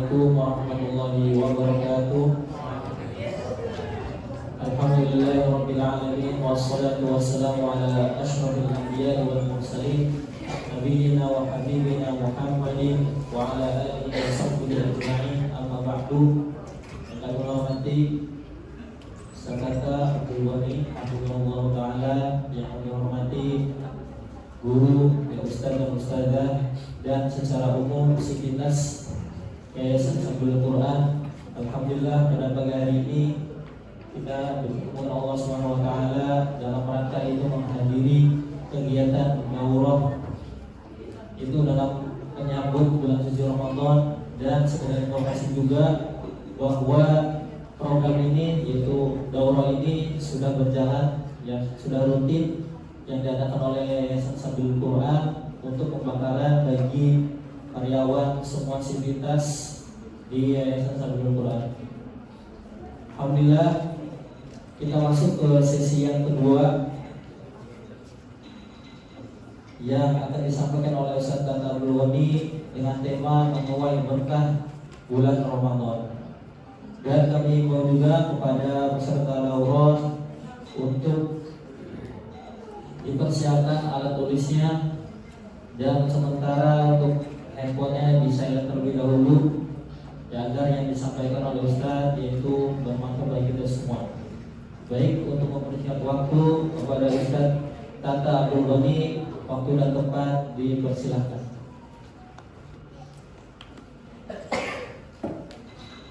Assalamualaikum warahmatullahi wabarakatuh. Alhamdulillahirabbil alamin wassalatu wassalamu ala asyrofil anbiya'i wal mursalin nabiyyina wa habibina Muhammadin wa ala alihi wa sahbihi ajma'in. Amma ba'du. Yang kami hormati Sakata Abdul Ghani Hafizahullah Ta'ala, yang kami hormati guru, ustaz dan ustazah, dan secara umum sivitas Yayasan Sabilul Quran. Alhamdulillah pada pagi hari ini kita bersyukur Allah Subhanahu wa taala dalam rangka itu menghadiri kegiatan daurah itu dalam menyambut bulan suci Ramadan. Dan sekedar informasi juga bahwa program ini, yaitu daurah ini, sudah berjalan, ya sudah rutin, yang diadakan oleh Yayasan Sabilul Quran untuk pembekalan bagi karyawan semua sivitas di Yayasan Sabilul Quran. Alhamdulillah, kita masuk ke sesi yang kedua yang akan disampaikan oleh Ustaz Tata Abdul Ghani dengan tema menuai berkah bulan Ramadan. Dan kami mau juga kepada peserta daurah untuk dipersiapkan alat tulisnya, dan sementara untuk handphonenya di-silent terlebih dahulu, ya, agar yang disampaikan oleh Ustaz yaitu bermanfaat bagi kita semua. Baik, untuk mempersingkat waktu kepada Ustaz Tata Abdul Ghani, waktu dan tempat dipersilahkan.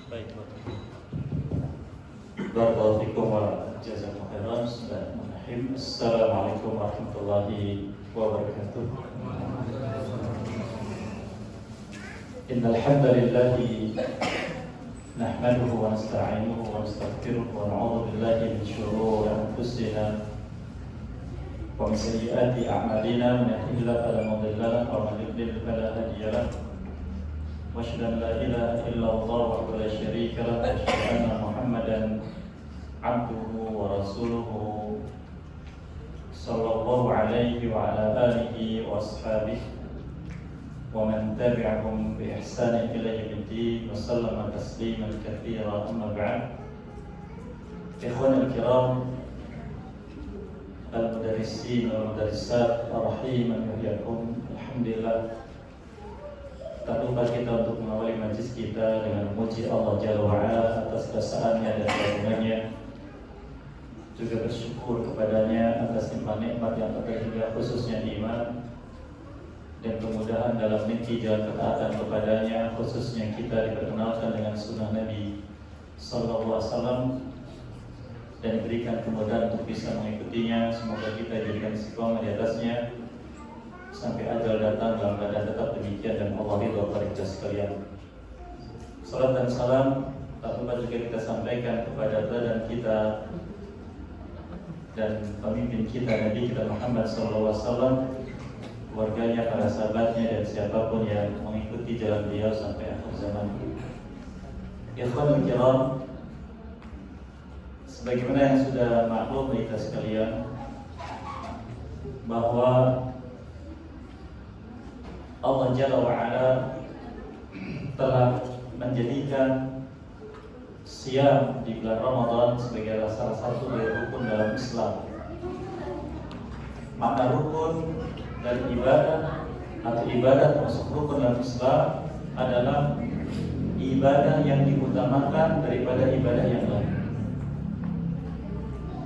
Baik, barakallahu fikum wa jazakumullahu khairan. Assalamualaikum warahmatullahi wabarakatuh. Innal hamdalillah nahmaduhu wa nasta'inuhu wa nastaghfiruh wa na'udzu billahi min shururi anfusina wa min sayyiati a'malina. Man yahdihillahu fala mudilla lahu wa man yudlil fala hadiya lahu. Wa asyhadu an la ilaha illallah wahdahu la syarika lahu wa asyhadu anna Muhammadan abduhu wa rasuluhu sallallahu alaihi wa ala alihi wa ashabihi wa man tabi'ahum bi ihsanin ila yaumiddin wa sallama tasliman katsiran. Amma ba'd. Ikhwanul kiram, al-mudarrisin wal mudarrisat rahiman wa iyyakum. Alhamdulillah, tak lupa kita untuk mengawali majlis kita dengan memuji Allah Jalla wa Ala atas kesaannya dan karunia-Nya, juga bersyukur kepadanya atas nikmat-nikmat yang terhingga khususnya iman dan kemudahan dalam meniti jalan ketaatan kepadanya, khususnya kita diperkenalkan dengan sunnah Nabi Sallallahu Alaihi Wasallam dan diberikan kemudahan untuk bisa mengikutinya. Semoga kita jadikan istiqomah di atasnya sampai ajal datang dalam keadaan tetap demikian dan Allah ridha kepada kita sekalian. Salam dan salam tak lupa juga kita sampaikan kepada badan kita dan pemimpin kita, Nabi kita Muhammad SAW, keluarganya, para sahabatnya, dan siapapun yang mengikuti jalan beliau sampai akhir zaman. Ikhwanul kiram, sebagaimana yang sudah maklum kita sekalian, bahwa Allah Jalla wa'ala telah menjadikan siam di bulan Ramadan sebagai salah satu dari rukun dalam Islam. Makna rukun dan ibadah atau ibadah termasuk rukun dalam Islam adalah ibadah yang diutamakan daripada ibadah yang lain,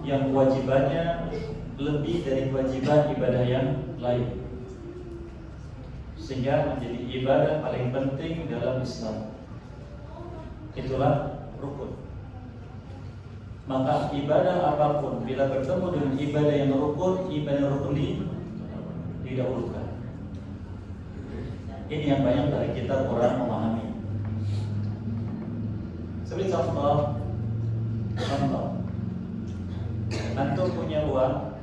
yang kewajibannya lebih dari kewajiban ibadah yang lain, sehingga menjadi ibadah paling penting dalam Islam. Itulah rukun. Maka ibadah apapun bila bertemu dengan ibadah yang rukun, ibadah rukun didahulukan. Ini yang banyak dari kita kurang memahami. Seperti contoh, antum punya uang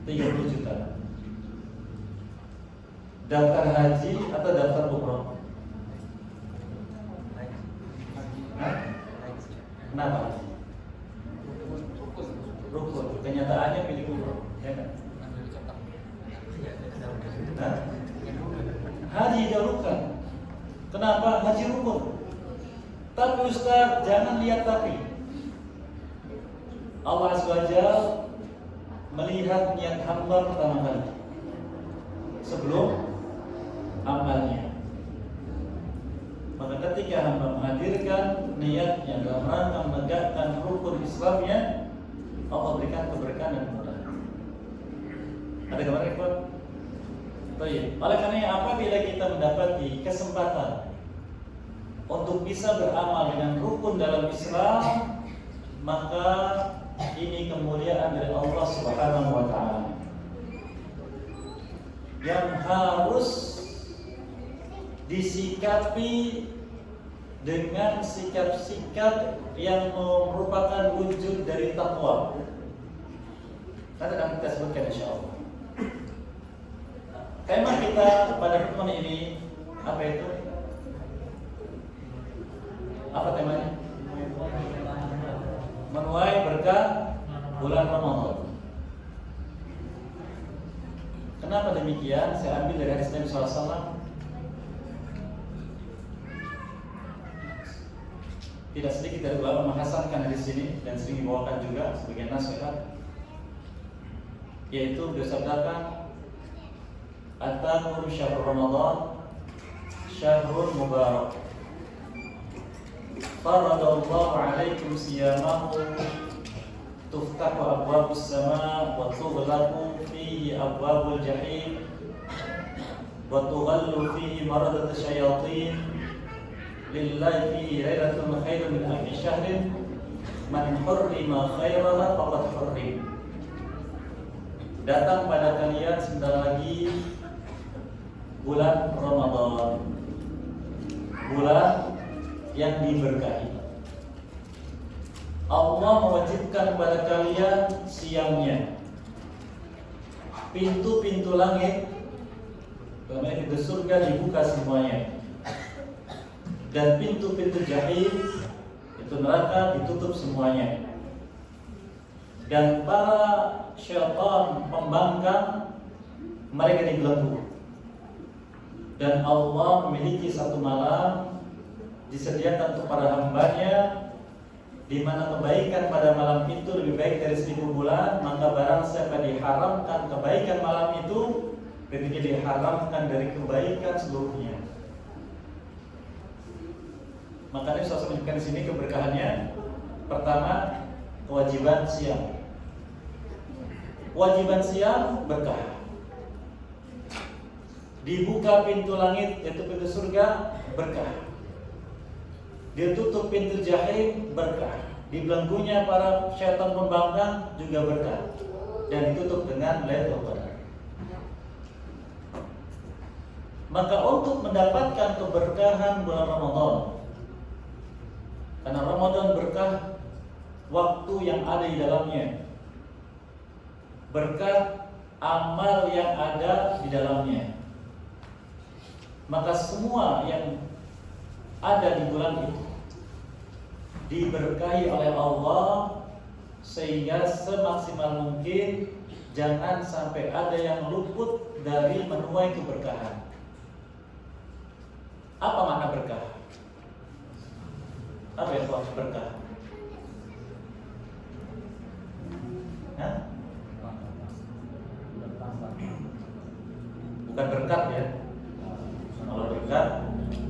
30 juta, daftar haji atau daftar umroh? Kenapa? Rukun. Kenyataannya pilih umroh, ya kan? Haji didahulukan. haji rukun. Tapi Ustaz, jangan lihat tapi. Allah Azza wa Jalla melihat niat hamba pertama kali sebelum amalnya. Maka ketika hamba menghadirkan niatnya dalam rangka menegakkan rukun Islamnya, Allah berikan keberkahan dan kemudahan. Ada gambar ikhwan? Baik. Oleh karena apabila kita mendapati kesempatan untuk bisa beramal dengan rukun dalam Islam, maka ini kemuliaan dari Allah Subhanahu wa taala yang harus disikapi dengan sikap-sikap yang merupakan wujud dari takwa. Nanti akan kita sebutkan insyaallah. Tema kita pada pertemuan ini apa itu? Apa temanya? Menuai berkah bulan Ramadan. Kenapa demikian? Saya ambil dari hadis Nabi SAW. Tidak sedikit dari ulama menghasankan hadis ini dan sering dibawakan juga sebagai nasihat, yaitu beliau sabdakan, "Atakum syahrul Ramadan syahrul mubarak. Faradallahu alaikum siyamahu tuftahu abwabus sama wa tughlaqu fihi abwabul jahim wa tughallu fihi maradat syayatin lillahi fihi lailatul khair min alfi syahrin man hurrima khairaha faqad hurrim." Datang pada kalian sebentar lagi bulan Ramadan, bulan yang diberkahi. Allah mewajibkan kepada kalian siamnya. Pintu-pintu langit, pintu surga dibuka semuanya, dan pintu-pintu jahim, itu neraka, ditutup semuanya. Dan para syaitan pembangkang mereka dibelenggu. Dan Allah memiliki satu malam disediakan untuk para hambanya, di mana kebaikan pada malam itu lebih baik dari 1000 bulan. Maka barang siapa diharamkan kebaikan malam itu, ketika diharamkan dari kebaikan seluruhnya. Makanya saya sebutkan di sini keberkahannya. Pertama, kewajiban siam. Kewajiban siam berkah. Dibuka pintu langit, yaitu pintu surga, berkah. Ditutup pintu jahim, berkah. Dibelenggunya para syaitan pembangkang juga berkah. Dan ditutup dengan Lailatul Qadar. Maka untuk mendapatkan keberkahan bulan Ramadan, karena Ramadan berkah waktu yang ada di dalamnya, berkah amal yang ada di dalamnya. Maka semua yang ada di bulan itu diberkahi oleh Allah, sehingga semaksimal mungkin jangan sampai ada yang luput dari menuai keberkahan. Apa makna berkah? Apa itu berkah? Hah? Bukan berkat ya. Kalau berkat,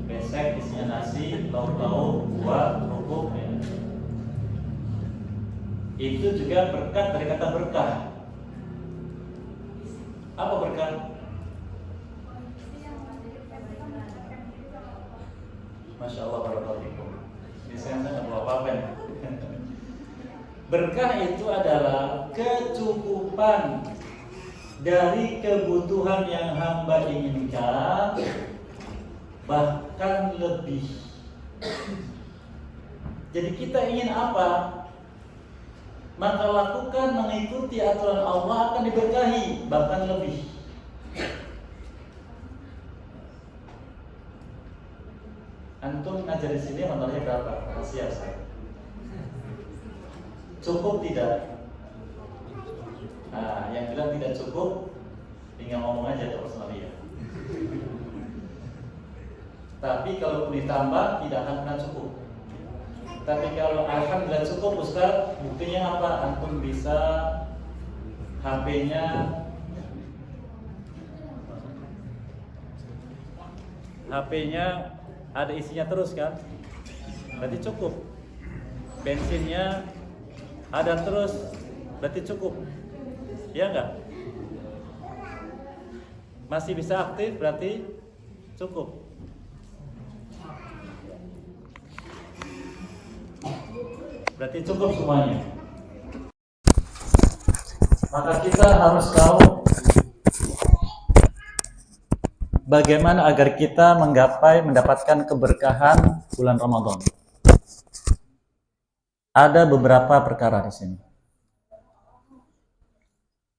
besek isinya nasi, lauk-lauk, buah, kerupuk ya. Itu juga berkat dari kata berkah. Apa berkah? Masya Allah, barakallahu fikum. Ini saya nggak perlu apa-apa ya. Berkah itu adalah kecukupan dari kebutuhan yang hamba inginkan, bahkan lebih. Jadi kita ingin apa, maka lakukan mengikuti aturan Allah, akan diberkahi, bahkan lebih. Antum ngajar di sini honornya berapa? Siap saya. Cukup tidak? Nah, yang bilang tidak cukup, tinggal ngomong aja ke personalia. Tapi kalau ditambah tidak akan pernah cukup. Tapi kalau alhamdulillah cukup Ustaz, buktinya apa? Antum bisa HP-nya ada isinya terus kan? Berarti cukup. Bensinnya ada terus, berarti cukup. Ya enggak? Masih bisa aktif, berarti cukup. Berarti cukup semuanya. Maka kita harus tahu bagaimana agar kita mendapatkan keberkahan bulan Ramadan. Ada beberapa perkara di sini.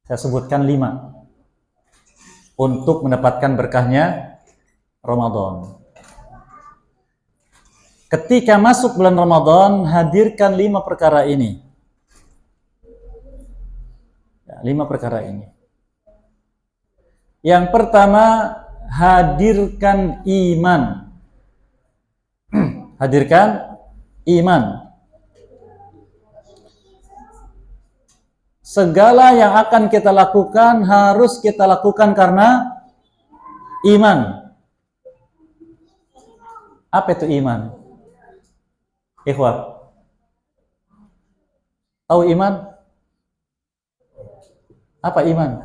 Saya sebutkan 5 untuk mendapatkan berkahnya Ramadan. Ketika masuk bulan Ramadan, hadirkan 5 perkara ini. 5 perkara ini. Yang pertama, hadirkan iman. Hadirkan iman. Segala yang akan kita lakukan harus kita lakukan karena iman. Apa itu iman? Ikhwah, tahu iman? Apa iman?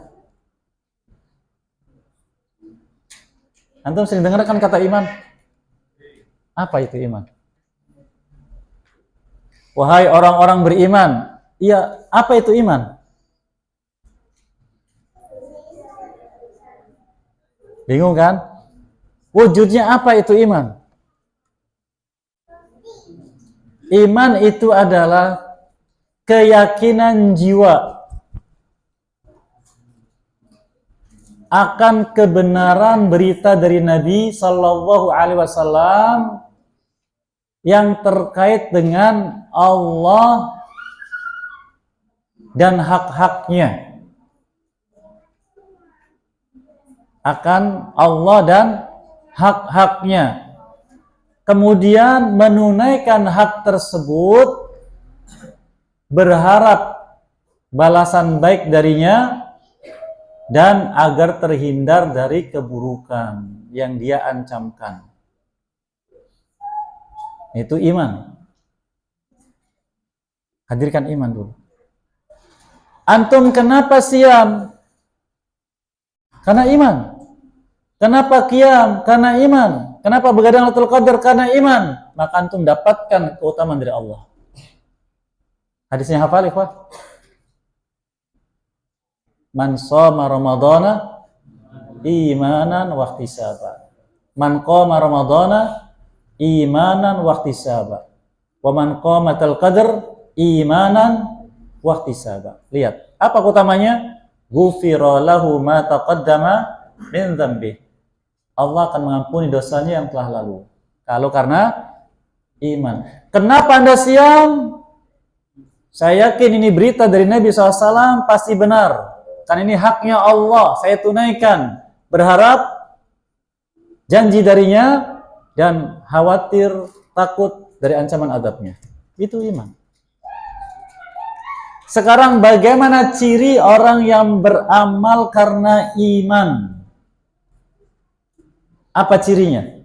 Antum sering dengar kan kata iman? Apa itu iman? Wahai orang-orang beriman, iya, apa itu iman? Bingung kan? Wujudnya apa itu iman? Iman itu adalah keyakinan jiwa akan kebenaran berita dari Nabi Sallallahu Alaihi Wasallam yang terkait dengan Allah dan hak-haknya, akan Allah dan hak-haknya. Kemudian menunaikan hak tersebut, berharap balasan baik darinya, dan agar terhindar dari keburukan yang dia ancamkan. Itu iman. Hadirkan iman dulu. Antum kenapa siam? Karena iman. Kenapa qiyam? Karena iman. Kenapa begadang Lailatul Qadar? Karena iman. Maka antum dapatkan keutamaan dari Allah. Hadisnya hafal, ikhwah? Man shoma Ramadana imanan wa ihtisaba. Man qama Ramadana imanan wa ihtisaba. Wa man qamatal qadar imanan wa ihtisaba. Lihat, apa keutamanya? Ghufira lahu ma taqaddama min dzambi. Allah akan mengampuni dosanya yang telah lalu. Kalau karena iman. Kenapa Anda siam? Saya yakin ini berita dari Nabi SAW pasti benar. Karena ini haknya Allah, saya tunaikan. Berharap janji darinya dan khawatir, takut dari ancaman azabnya. Itu iman. Sekarang bagaimana ciri orang yang beramal karena iman? Apa cirinya?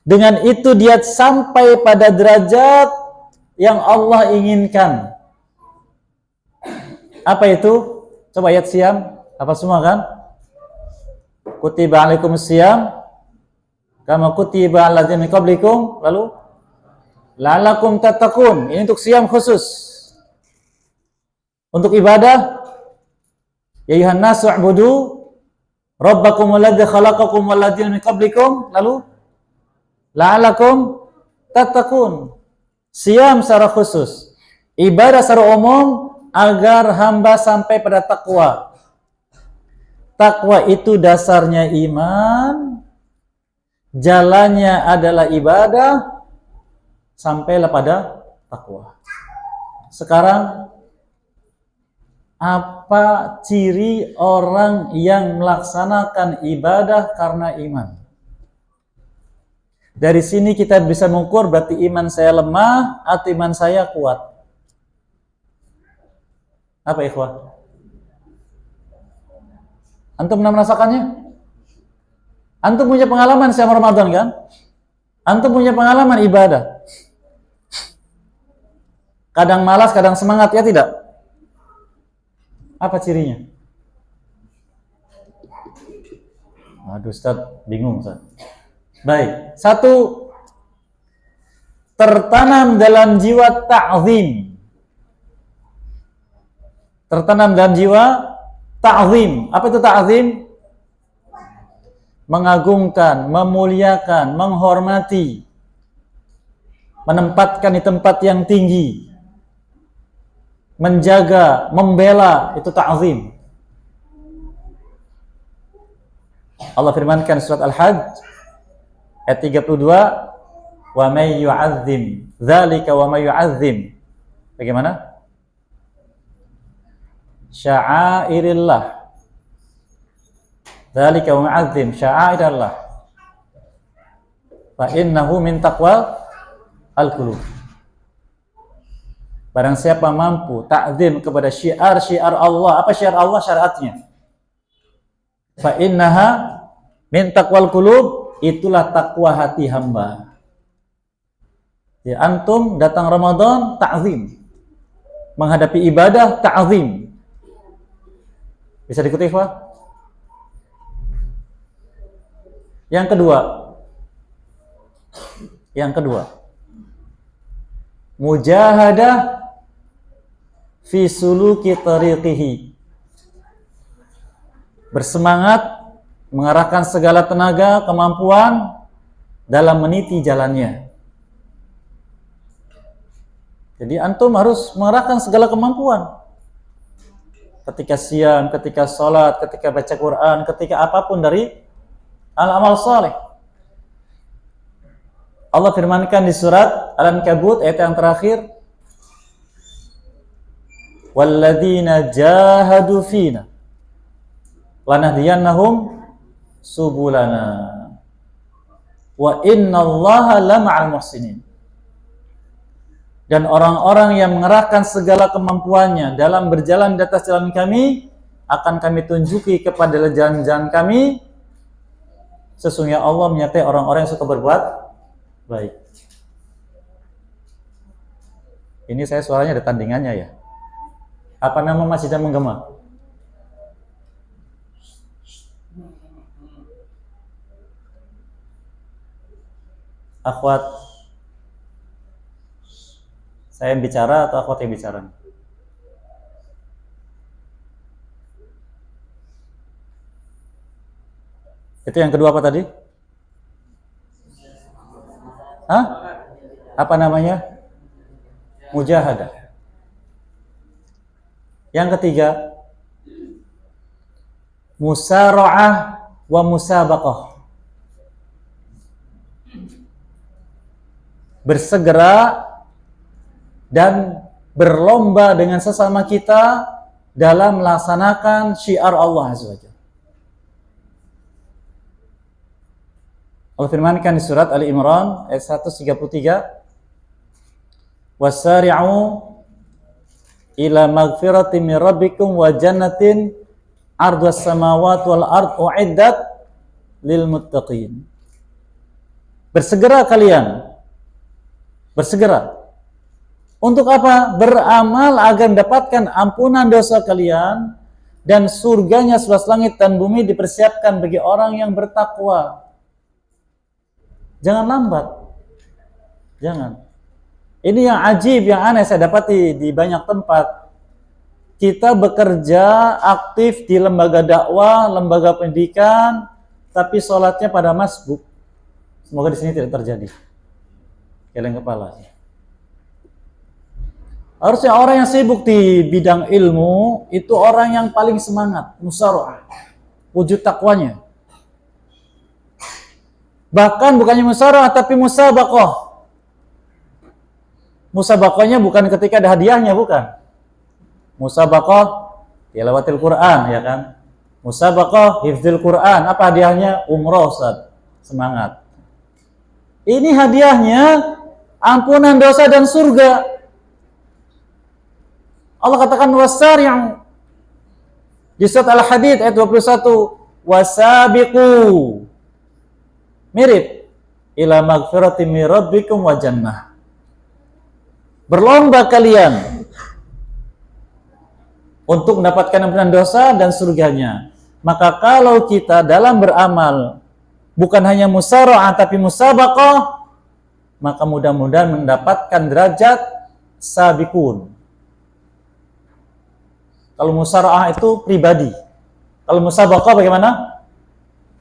Dengan itu dia sampai pada derajat yang Allah inginkan. Apa itu? Coba ayat siam. Apa semua kan? Kutiba alaikum siyam kama kutiba alal ladzina min qablikum, lalu la'allakum tattaqun. Ini untuk siam khusus. Untuk ibadah, ya ayuhan nasu u'budu rabbakum alladzi khalaqakum wal ladzina min qablikum, lalu la'allakum tattaqun. Siam secara khusus, ibadah secara umum agar hamba sampai pada takwa. Takwa itu dasarnya iman, jalannya adalah ibadah, sampailah pada takwa. Sekarang, apa ciri orang yang melaksanakan ibadah karena iman? Dari sini kita bisa mengukur berarti iman saya lemah atau iman saya kuat. Apa ikhwah? Antum pernah merasakannya? Antum punya pengalaman selama Ramadan kan? Antum punya pengalaman ibadah. Kadang malas, kadang semangat, ya tidak? Apa cirinya? Aduh Ustaz, bingung Ustaz. Baik, satu, tertanam dalam jiwa ta'zim. Tertanam dalam jiwa ta'zim. Apa itu ta'zim? Mengagungkan, memuliakan, menghormati, menempatkan di tempat yang tinggi, menjaga, membela, itu ta'zim. Allah firmankan surat Al-Hajj ayat 32, wa may yu'azzim dzalika wa may yu'azzim. Bagaimana? Sya'airillah. Dzalika wa mu'azzim sya'airillah. Fa innahu min taqwa al-qulub. Barang siapa mampu ta'zim kepada syiar-syiar Allah. Apa syiar Allah? Syariatnya. Fa innaha min taqwal qulub. Itulah takwa hati hamba. Ya, antum datang Ramadan ta'zim. Menghadapi ibadah ta'zim. Bisa diikuti, Pak? Yang kedua, mujahadah fi suluki tariqihi. Bersemangat mengarahkan segala tenaga, kemampuan dalam meniti jalannya. Jadi antum harus mengarahkan segala kemampuan. Ketika siam, ketika sholat, ketika baca Quran, ketika apapun dari al-amal saleh. Allah firmankan di surat Al-Ankabut ayat yang terakhir, walladzina jahadu fina lanahdiyannahum subulana wa innallaha lama'al muhsinin. Dan orang-orang yang mengerahkan segala kemampuannya dalam berjalan di atas jalan kami, akan kami tunjuki kepada jalan-jalan kami, sesungguhnya Allah menyertai orang-orang yang suka berbuat baik. Ini saya suaranya ada tandingannya ya. Apa nama masjid yang menggema? Akhwat, saya yang bicara atau akhwat yang bicara? Itu yang kedua apa tadi? Hah? Apa namanya? Mujahadah. Yang ketiga, musara'ah wa musabaqah. Bersegera dan berlomba dengan sesama kita dalam melaksanakan syiar Allah Azza wa Jalla. Allah firmankan di surat Ali Imran ayat 133, wasari'u ila magfiratin min rabbikum wa jannatin ardhas samawati wal ard u'iddat lil muttaqin. Bersegera kalian. Bersegera. Untuk apa? Beramal agar mendapatkan ampunan dosa kalian dan surganya seluas langit dan bumi dipersiapkan bagi orang yang bertakwa. Jangan lambat. Jangan. Ini yang ajib, yang aneh saya dapati di banyak tempat. Kita bekerja aktif di lembaga dakwah, lembaga pendidikan, tapi sholatnya pada masbuk. Semoga di sini tidak terjadi. Geleng kepala. Harusnya orang yang sibuk di bidang ilmu itu orang yang paling semangat, musara'ah, wujud takwanya. Bahkan bukannya musara'ah tapi musabaqah. Musabaqahnya bukan ketika ada hadiahnya, bukan. Musabaqah tilawatil Quran, ya kan? Musabaqah hifdzil Quran, apa hadiahnya? Umroh, Ustaz. Semangat. Ini hadiahnya ampunan dosa dan surga. Allah katakan wasari'u di surat Al-Hadid ayat 21, wasabiqu. Mirip ila magfiratin min rabbikum wa jannah. Berlomba kalian untuk mendapatkan ampunan dosa dan surganya. Maka kalau kita dalam beramal bukan hanya musara'ah tapi musabaqah, maka mudah-mudahan mendapatkan derajat sabiqun. Kalau musara'ah itu pribadi. Kalau musabaqah bagaimana?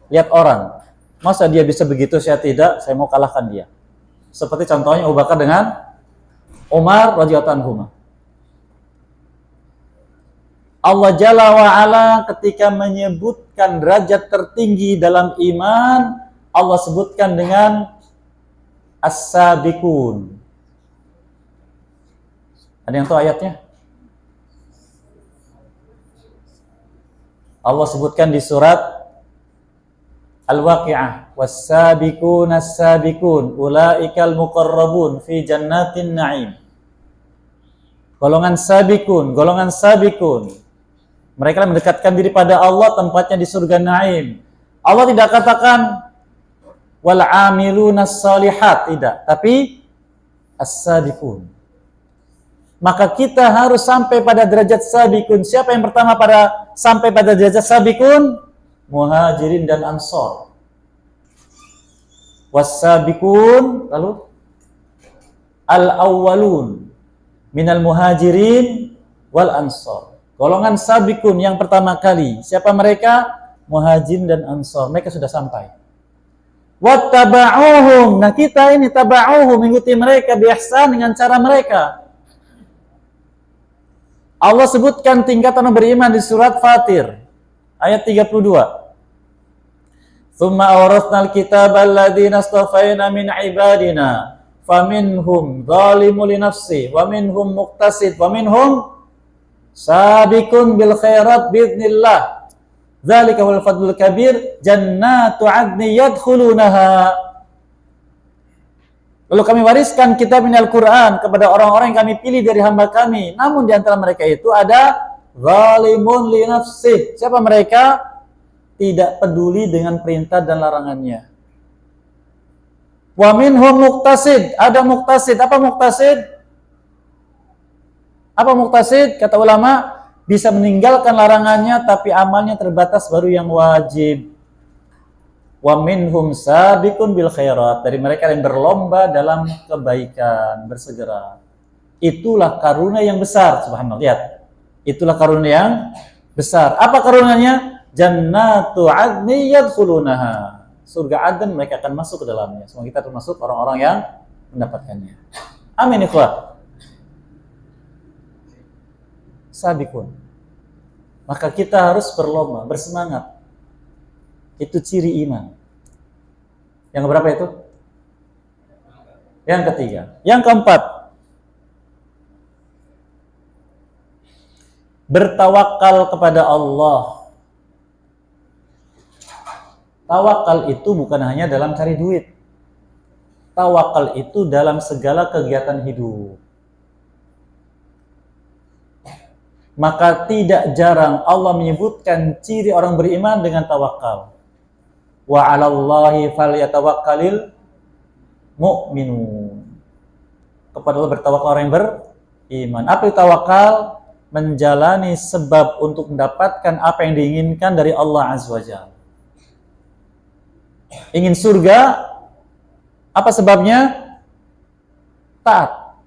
Lihat orang. Masa dia bisa begitu, saya tidak, saya mau kalahkan dia. Seperti contohnya Abu Bakar dengan Umar radhiyallahu anhu. Allah Jalla wa'ala ketika menyebutkan derajat tertinggi dalam iman, Allah sebutkan dengan as-sabiqun. Ada yang tahu ayatnya? Allah sebutkan di surat Al-Waqi'ah, was-sabiqun as-sabiqun ulaikal muqarrabun fi jannatin na'im. Golongan sabiqun, golongan sabiqun. Mereka mendekatkan diri pada Allah, tempatnya di surga na'im. Allah tidak katakan wal 'amilunas shalihat, tidak, tapi as-sabiqun. Maka kita harus sampai pada derajat sabiqun. Siapa yang pertama sampai pada derajat sabiqun? Muhajirin dan Ansor. Was-sabiqun, lalu al-awwalun minal muhajirin wal ansor. Golongan sabiqun yang pertama kali. Siapa mereka? Muhajirin dan Ansor. Mereka sudah sampai. Wattaba'uhum. Nah, kita ini taba'uhum, mengikuti mereka biihsan dengan cara mereka. Allah sebutkan tingkatan orang beriman di surat Fatir ayat 32. Tsumma awrathnal kitaba alladziina astafaina min ibadina faminhum zalimun li nafsi wa minhum muqtasid wa minhum sabiqun bil khairat biidznillah. Dzalika wal fadlul kabir, jannatu 'adnin yadkhulunaha. Lalu kami wariskan kitab Al-Quran kepada orang-orang yang kami pilih dari hamba kami. Namun di antara mereka itu ada zalimun li nafsih. Siapa mereka? Tidak peduli dengan perintah dan larangannya. Wa minhum muqtasid. Ada muqtasid. Apa muqtasid? Apa muqtasid? Kata ulama, bisa meninggalkan larangannya tapi amalnya terbatas, baru yang wajib. Wa minhum sabiqun bil khairat. Dari mereka yang berlomba dalam kebaikan, bersegera. Itulah karunia yang besar, subhanallah. Lihat. Itulah karunia yang besar. Apa karunianya? Jannatu 'adnin yadkhulunaha. Surga Aden mereka akan masuk ke dalamnya. Semoga kita termasuk orang-orang yang mendapatkannya. Amin ikhwah. Sabiqun. Maka kita harus berlomba, bersemangat. Itu ciri iman. Yang berapa itu? Yang ketiga. Yang keempat, bertawakal kepada Allah. Tawakal itu bukan hanya dalam cari duit. Tawakal itu dalam segala kegiatan hidup. Maka tidak jarang Allah menyebutkan ciri orang beriman dengan tawakal. Wa 'alallahi falyatawakkalil mu'minun. Kepada Allah bertawakal orang yang beriman. Apa itu tawakal? Menjalani sebab untuk mendapatkan apa yang diinginkan dari Allah Azza wa Jalla. Ingin surga, apa sebabnya? Taat.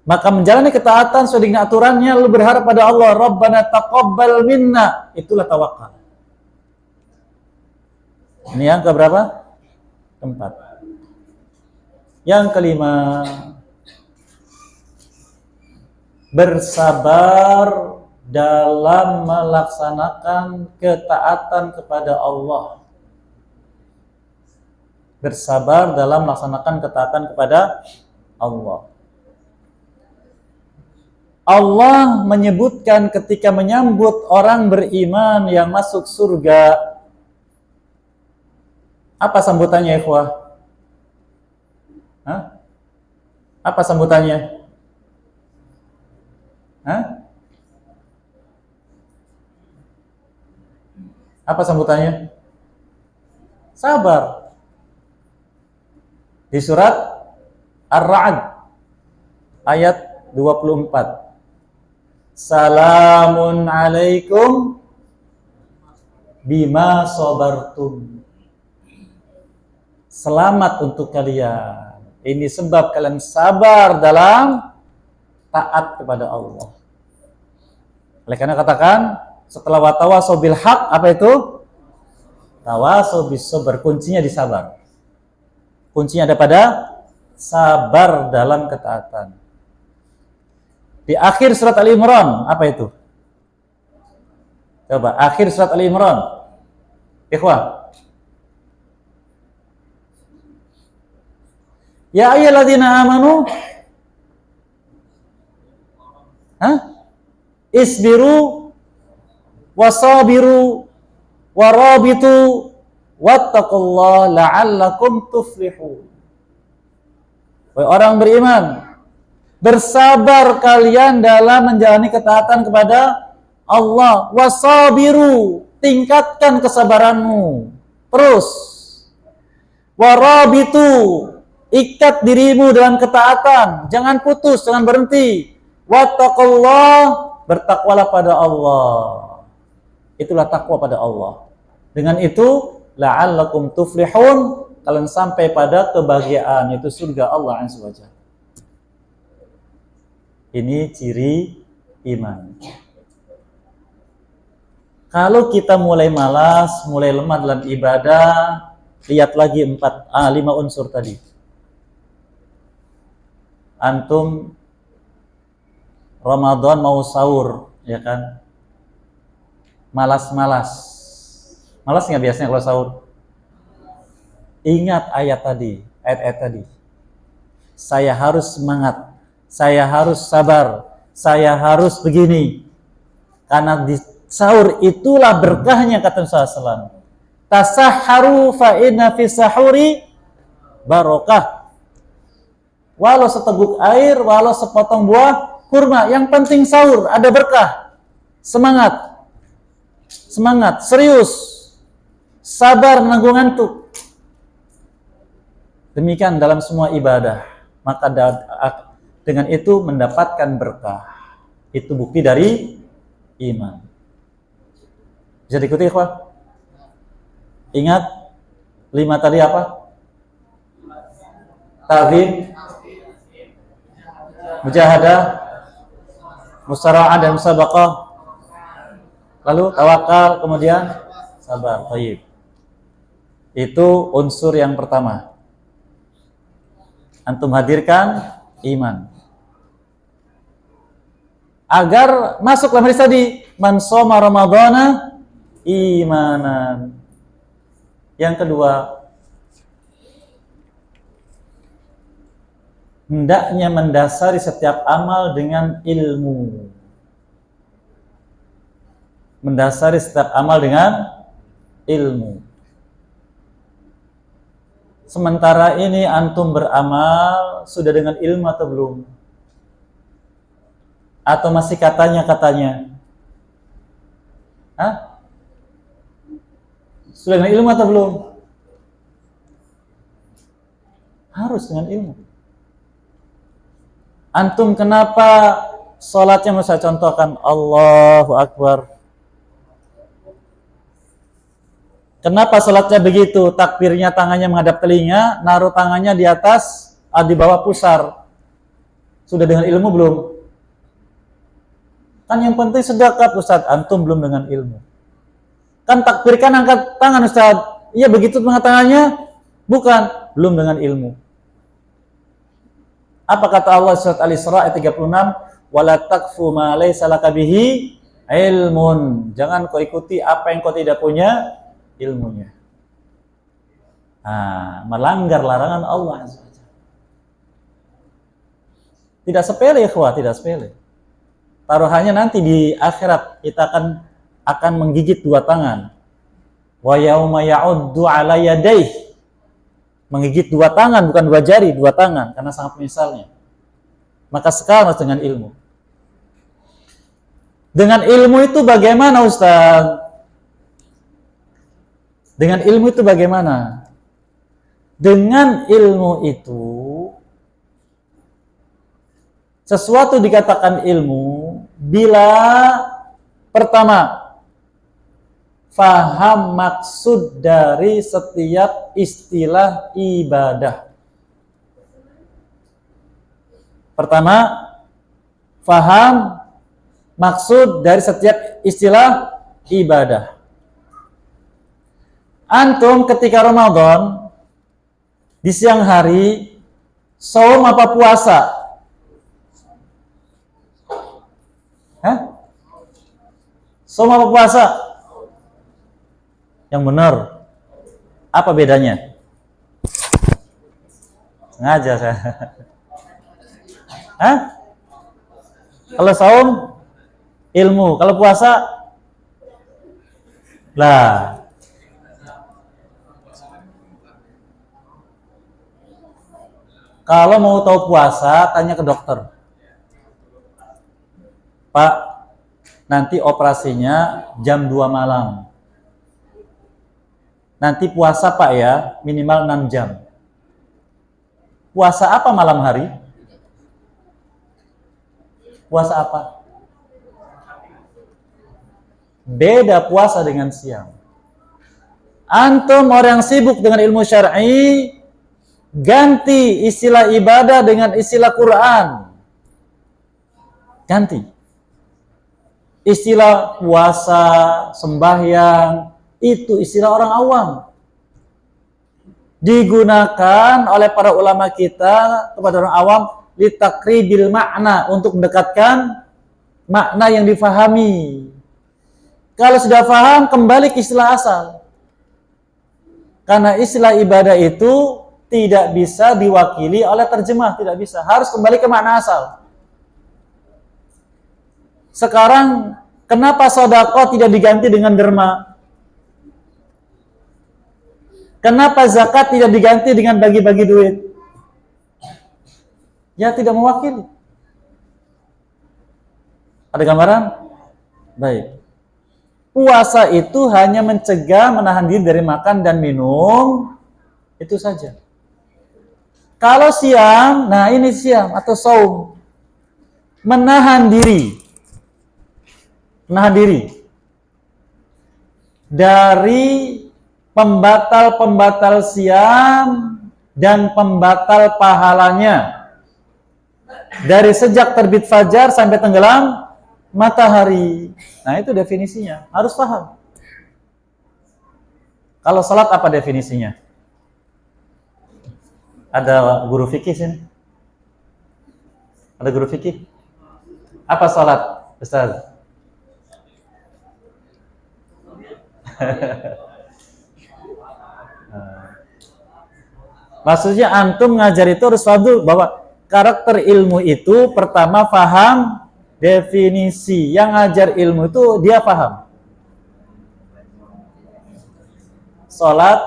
Maka menjalani ketaatan sesuai dengan aturannya, lalu berharap pada Allah, Rabbana taqabbal minna. Itulah tawakal. Ini yang keberapa? Keempat. Yang kelima, bersabar dalam melaksanakan ketaatan kepada Allah. Bersabar dalam melaksanakan ketaatan kepada Allah. Allah menyebutkan ketika menyambut orang beriman yang masuk surga. Apa sambutannya, ikhwah? Apa sambutannya? Hah? Apa sambutannya? Sabar. Di surat Ar-Ra'd ayat 24. Salamun alaikum bima sabartum. Selamat untuk kalian. Ini sebab kalian sabar dalam taat kepada Allah. Oleh karena katakan setelah watawasau bil haq, apa itu? Tawasau bis sabr. Kuncinya di sabar. Kuncinya ada pada sabar dalam ketaatan. Di akhir surat Ali Imran, apa itu? Coba, akhir surat Ali Imran. Ikhwah. Ya ayyuhalladzina amanu. Isbiru wasabiru warabitu wattaqullaha la'allakum tuflihun. Wahai orang beriman, bersabar kalian dalam menjalani ketaatan kepada Allah. Wasabiru, tingkatkan kesabaranmu. Terus. Warabitu, ikat dirimu dalam ketaatan. Jangan putus, jangan berhenti. Wattaqullah, bertakwalah pada Allah. Itulah takwa pada Allah. Dengan itu, la'allakum tuflihun, kalian sampai pada kebahagiaan, yaitu surga Allah Azza wa Jalla. Ini ciri iman. Kalau kita mulai malas, mulai lemah dalam ibadah, lihat lagi 5 unsur tadi. Antum Ramadan mau sahur, ya kan? Malas-malas. Malas nggak biasanya kalau sahur? Ingat ayat tadi. Saya harus semangat, saya harus sabar, saya harus begini. Karena di sahur itulah berkahnya, kata Rasulullah SAW. Tasahharu fa inna fi sahuri barokah. Walau seteguk air, walau sepotong buah kurma, yang penting sahur, ada berkah. Semangat, serius, sabar, menanggung ngantuk. Demikian dalam semua ibadah, maka dengan itu mendapatkan berkah. Itu bukti dari iman. Bisa diikuti, ikhwah? Ingat 5 tadi apa? Ta'zim, mujahadah, musara'ah dan musabaqah. Lalu tawakal, kemudian sabar. Baik. Itu unsur yang pertama. Antum hadirkan iman. Agar masuk dalam hadis tadi, man shoma ramadhana imanan. Yang kedua, hendaknya mendasari setiap amal dengan ilmu. Mendasari setiap amal dengan ilmu. Sementara ini antum beramal sudah dengan ilmu atau belum? Atau masih katanya-katanya? Hah? Sudah dengan ilmu atau belum? Harus dengan ilmu. Antum kenapa sholatnya, mau saya contohkan, Allahu Akbar. Kenapa sholatnya begitu? Takbirnya tangannya menghadap telinga, naruh tangannya di atas, di bawah pusar. Sudah dengan ilmu belum? Kan yang penting sedekah, Ustaz. Antum belum dengan ilmu. Kan takbir kan angkat tangan, Ustaz. Iya begitu mengangkat tangannya? Bukan, belum dengan ilmu. Apa kata Allah surat Al-Isra ayat 36? Wala taqfu ma laysa laka bihi ilmun. Jangan kau ikuti apa yang kau tidak punya ilmunya. Melanggar larangan Allah. Tidak sepele, ikhwah, tidak sepele. Taruhannya nanti di akhirat kita akan menggigit 2 tangan. Wa yauma ya'uddu 'ala yadayhi. Menggigit 2 tangan, bukan 2 jari, 2 tangan, karena sangat menyesalnya. Maka sekarang harus dengan ilmu. Dengan ilmu itu bagaimana, Ustaz? Dengan ilmu itu bagaimana? Dengan ilmu itu, sesuatu dikatakan ilmu bila pertama faham maksud dari setiap istilah ibadah. Pertama, faham maksud dari setiap istilah ibadah. Antum ketika Ramadan di siang hari saum apa puasa? Hah? Saum apa puasa? Yang benar. Apa bedanya? Sengaja saya. Hah? Kalau saum ilmu, kalau puasa lah. Kalau mau tahu puasa, tanya ke dokter. Pak, nanti operasinya jam 2 malam. Nanti puasa Pak ya, minimal 6 jam. Puasa apa malam hari? Puasa apa? Beda puasa dengan siang. Antum orang yang sibuk dengan ilmu syar'i, ganti istilah ibadah dengan istilah Quran. Ganti. Istilah puasa, sembahyang, itu istilah orang awam. Digunakan oleh para ulama kita kepada orang awam litakribil makna, untuk mendekatkan makna yang difahami. Kalau sudah paham, kembali ke istilah asal. Karena istilah ibadah itu tidak bisa diwakili oleh terjemah, tidak bisa. Harus kembali ke makna asal. Sekarang, kenapa sedekah tidak diganti dengan derma? Kenapa zakat tidak diganti dengan bagi-bagi duit? Ya, tidak mewakili. Ada gambaran? Baik. Puasa itu hanya mencegah, menahan diri dari makan dan minum. Itu saja. Kalau siam, nah ini siam atau saum. Menahan diri. Menahan diri dari pembatal-pembatal siam dan pembatal pahalanya. Dari sejak terbit fajar sampai tenggelam matahari. Nah, itu definisinya. Harus paham. Kalau salat apa definisinya? Ada guru fikih sini? Ada guru fikih? Apa salat, Ustaz? Maksudnya antum ngajar itu harus tahu bahwa karakter ilmu itu pertama paham definisi. Yang ngajar ilmu itu dia paham. Salat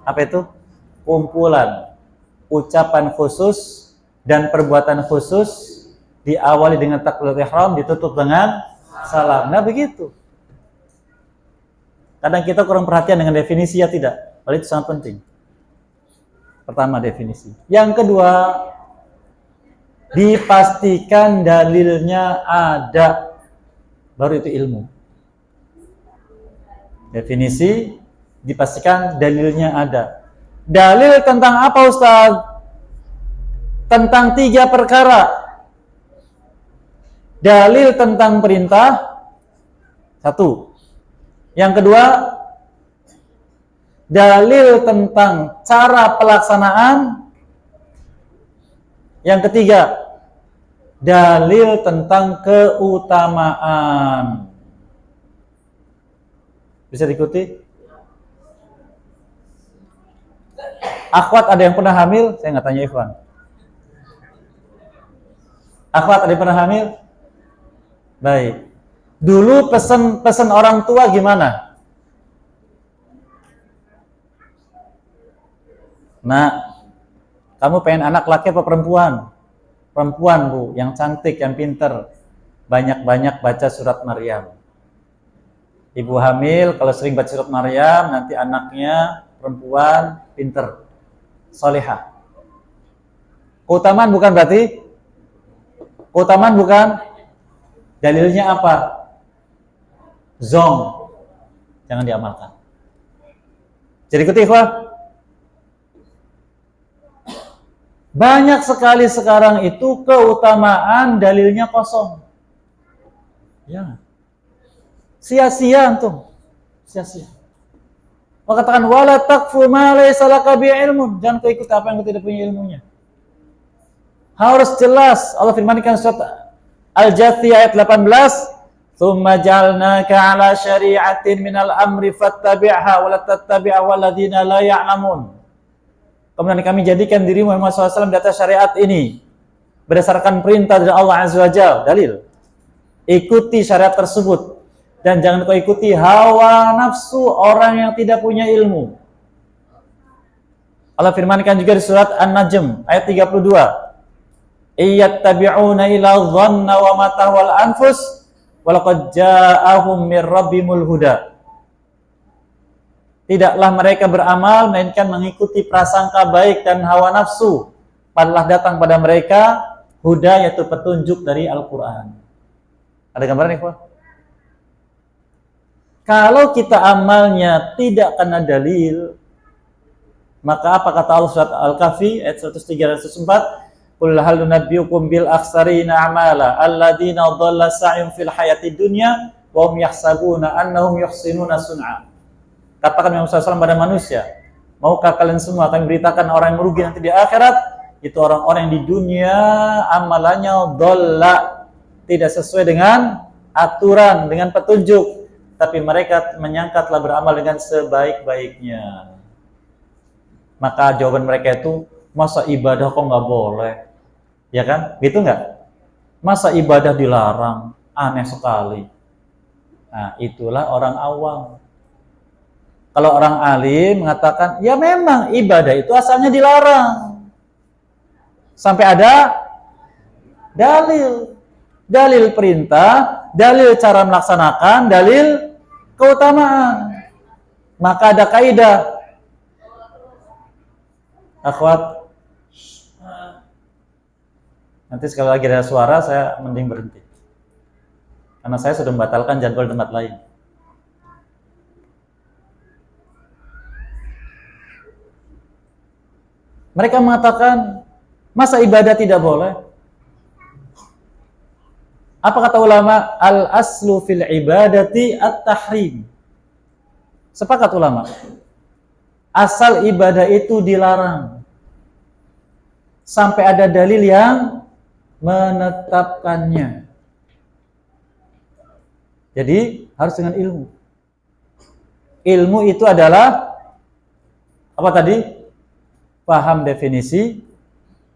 apa itu? Kumpulan ucapan khusus dan perbuatan khusus, diawali dengan takbiratul ihram, ditutup dengan salam. Nah, begitu. Kadang kita kurang perhatian dengan definisi, ya tidak. Padahal itu sangat penting. Pertama, definisi. Yang kedua, dipastikan dalilnya ada. Baru itu ilmu. Definisi, dipastikan dalilnya ada. Dalil tentang apa, Ustaz? Tentang 3 perkara. Dalil tentang perintah, 1. Yang kedua, dalil tentang cara pelaksanaan. Yang ketiga, dalil tentang keutamaan. Bisa diikuti? Akhwat ada yang pernah hamil? Saya nggak tanya Ikhwan. Akhwat ada yang pernah hamil? Baik. Dulu pesan orang tua gimana? Nah, kamu pengen anak laki apa perempuan? perempuan Bu, yang cantik, yang pinter, banyak-banyak baca surat Maryam. Ibu hamil kalau sering baca surat Maryam, nanti anaknya perempuan pinter, solehah. Keutamaan bukan berarti? Keutamaan bukan? Dalilnya apa? Zong, jangan diamalkan. Jadi ikuti ikhwah. Banyak sekali sekarang itu keutamaan dalilnya kosong. Ya. Sia-sia antum. Sia-sia. Maka katakan wala taqfu ma laysa laka bi ilmun. Jangan kau ikut apa yang kau tidak punya ilmunya. Harus jelas. Allah firmankan surat Al-Jathiyah ayat 18, "Tsumma ja'alnaka 'ala syari'atin minal amri fattabi'ha wa la tattabi'a walladzina la ya'lamun." Kemudian kami jadikan dirimu Muhammad SAW di atas syariat ini berdasarkan perintah dari Allah Azza wa Jalla. Dalil. Ikuti syariat tersebut dan jangan kau ikuti hawa nafsu orang yang tidak punya ilmu. Allah firmankan juga di surat An-Najm ayat 32. Iyattabi'una ila dhanna wa ma tahwal anfus wa laqad ja'ahum mir rabbimul huda. Tidaklah mereka beramal melainkan mengikuti prasangka baik dan hawa nafsu. Padahal datang pada mereka huda, yaitu petunjuk dari Al-Qur'an. Ada gambaran nih, Pak? Kalau kita amalnya tidak kena dalil, maka apa kata Allah surat Al-Kahfi ayat 103 dan 104? Qul hal nunabbiukum bil akhsarina a'mala alladziina dhalla sa'yuhum fil hayatid dunya wa hum yahsabuna annahum yuhsinuna sun'a. Katakan Muhammad SAW pada manusia, maukah kalian semua akan beritakan orang yang merugi nanti di akhirat? Itu orang-orang yang di dunia amalannya dhalla, tidak sesuai dengan aturan, dengan petunjuk, tapi mereka menyangka telah beramal dengan sebaik-baiknya. Maka jawaban mereka itu, masa ibadah kok nggak boleh? Ya kan? Gitu nggak? Masa ibadah dilarang? Aneh sekali. Nah, itulah orang awam. Kalau orang alim mengatakan, ya memang ibadah itu asalnya dilarang. Sampai ada dalil. Dalil perintah, dalil cara melaksanakan, dalil keutamaan. Maka ada kaidah. Akhwat, nanti sekali lagi ada suara, saya mending berhenti. Karena saya sudah membatalkan jadwal tempat lain. Mereka mengatakan, masa ibadah tidak boleh? Apa kata ulama? Al-aslu fil ibadati at-tahrim. Sepakat ulama. Asal ibadah itu dilarang. Sampai ada dalil yang menetapkannya. Jadi, harus dengan ilmu. Ilmu itu adalah, apa tadi? Paham definisi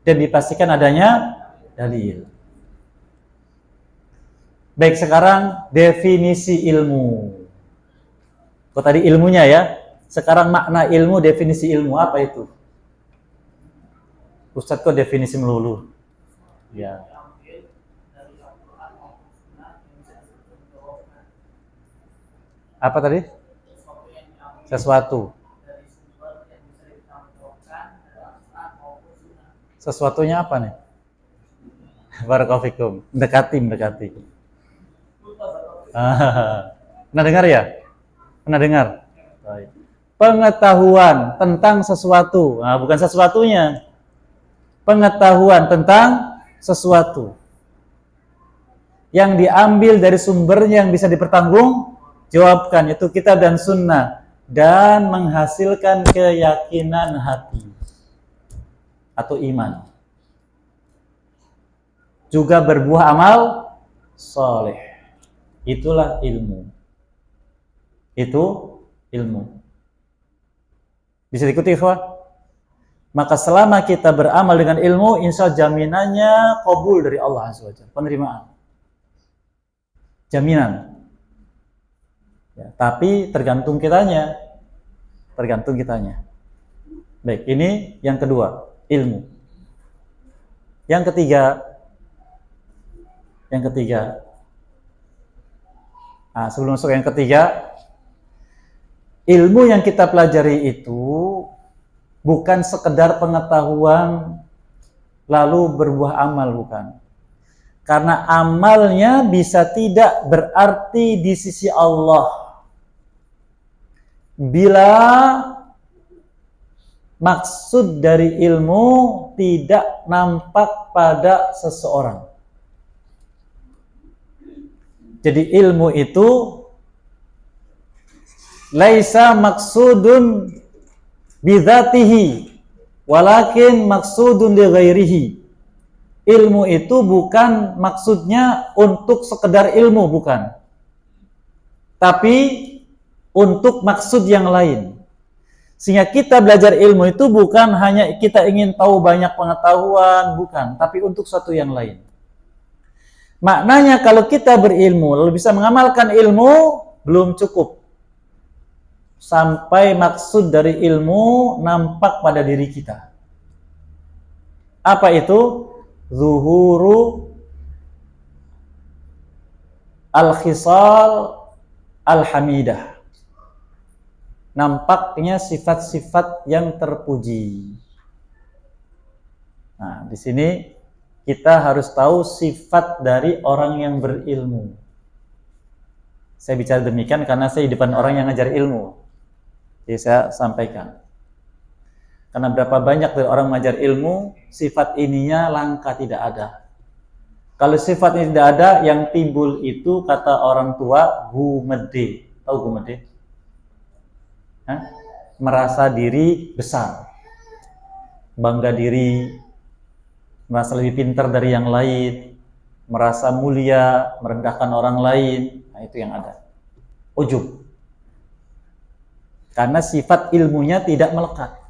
dan dipastikan adanya dalil. Baik, sekarang definisi ilmu. Kok tadi ilmunya ya? Sekarang makna ilmu, definisi ilmu apa itu? Ustadz kok definisi melulu? Ya. Apa tadi? Sesuatu. Sesuatunya apa nih? Barakallahu mendekati. Pernah dengar ya? Pernah dengar? Pengetahuan tentang sesuatu. Nah, bukan sesuatunya. Pengetahuan tentang sesuatu. Yang diambil dari sumbernya yang bisa dipertanggungjawabkan, yaitu kitab dan sunnah. Dan menghasilkan keyakinan hati. Atau iman. Juga berbuah amal soleh. Itulah ilmu. Itu ilmu. Bisa diikuti, ikhwah? Maka selama kita beramal dengan ilmu, insya Allah jaminannya qabul dari Allah Azza wa Jalla. Penerimaan. Jaminan. Ya, tapi tergantung kitanya. Tergantung kitanya. Baik, ini yang kedua. Ilmu. Yang ketiga, Yang ketiga. Nah, sebelum masuk yang ketiga, ilmu yang kita pelajari itu bukan sekedar pengetahuan lalu berbuah amal, bukan. Karena amalnya bisa tidak berarti di sisi Allah bila maksud dari ilmu tidak nampak pada seseorang. Jadi ilmu itu laisa maksudun bidzatihi walakin maksudun li ghairihi. Ilmu itu bukan maksudnya untuk sekedar ilmu, bukan. Tapi untuk maksud yang lain. Sehingga kita belajar ilmu itu bukan hanya kita ingin tahu banyak pengetahuan, bukan, tapi untuk sesuatu yang lain. Maknanya kalau kita berilmu lalu bisa mengamalkan ilmu, belum cukup sampai maksud dari ilmu nampak pada diri kita. Apa itu? Zuhuru al-khisal al-hamidah. Nampaknya sifat-sifat yang terpuji. Nah, di sini kita harus tahu sifat dari orang yang berilmu. Saya bicara demikian karena saya di depan orang yang ngajar ilmu. Jadi saya sampaikan. Karena berapa banyak dari orang mengajar ilmu, sifat ininya langka tidak ada. Kalau sifat ini tidak ada, yang timbul itu kata orang tua gumede. Tahu gumede? Merasa diri besar, bangga diri, merasa lebih pintar dari yang lain, merasa mulia, merendahkan orang lain. Nah, itu yang ada. Ujub. Karena sifat ilmunya tidak melekat.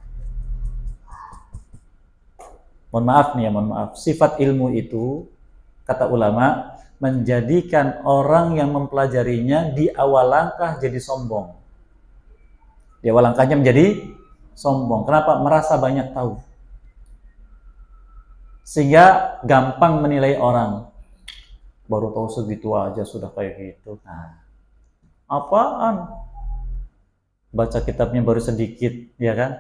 Mohon maaf nih ya, mohon maaf. Sifat ilmu itu, kata ulama, menjadikan orang yang mempelajarinya di awal langkah jadi sombong. Di awal langkahnya menjadi sombong. Kenapa? Merasa banyak tahu. Sehingga gampang menilai orang. Baru tahu segitu aja sudah kayak gitu. Nah, apaan? Baca kitabnya baru sedikit, ya kan?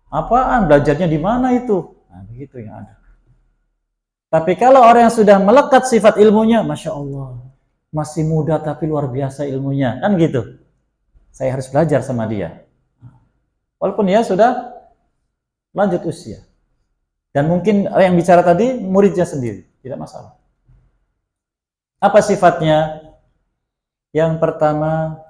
Apaan? Belajarnya di mana itu? Nah, begitu yang ada. Tapi kalau orang yang sudah melekat sifat ilmunya, Masya Allah, masih muda tapi luar biasa ilmunya, kan gitu. Saya harus belajar sama dia. Walaupun dia sudah lanjut usia. Dan mungkin yang bicara tadi muridnya sendiri, tidak masalah. Apa sifatnya? Yang pertama,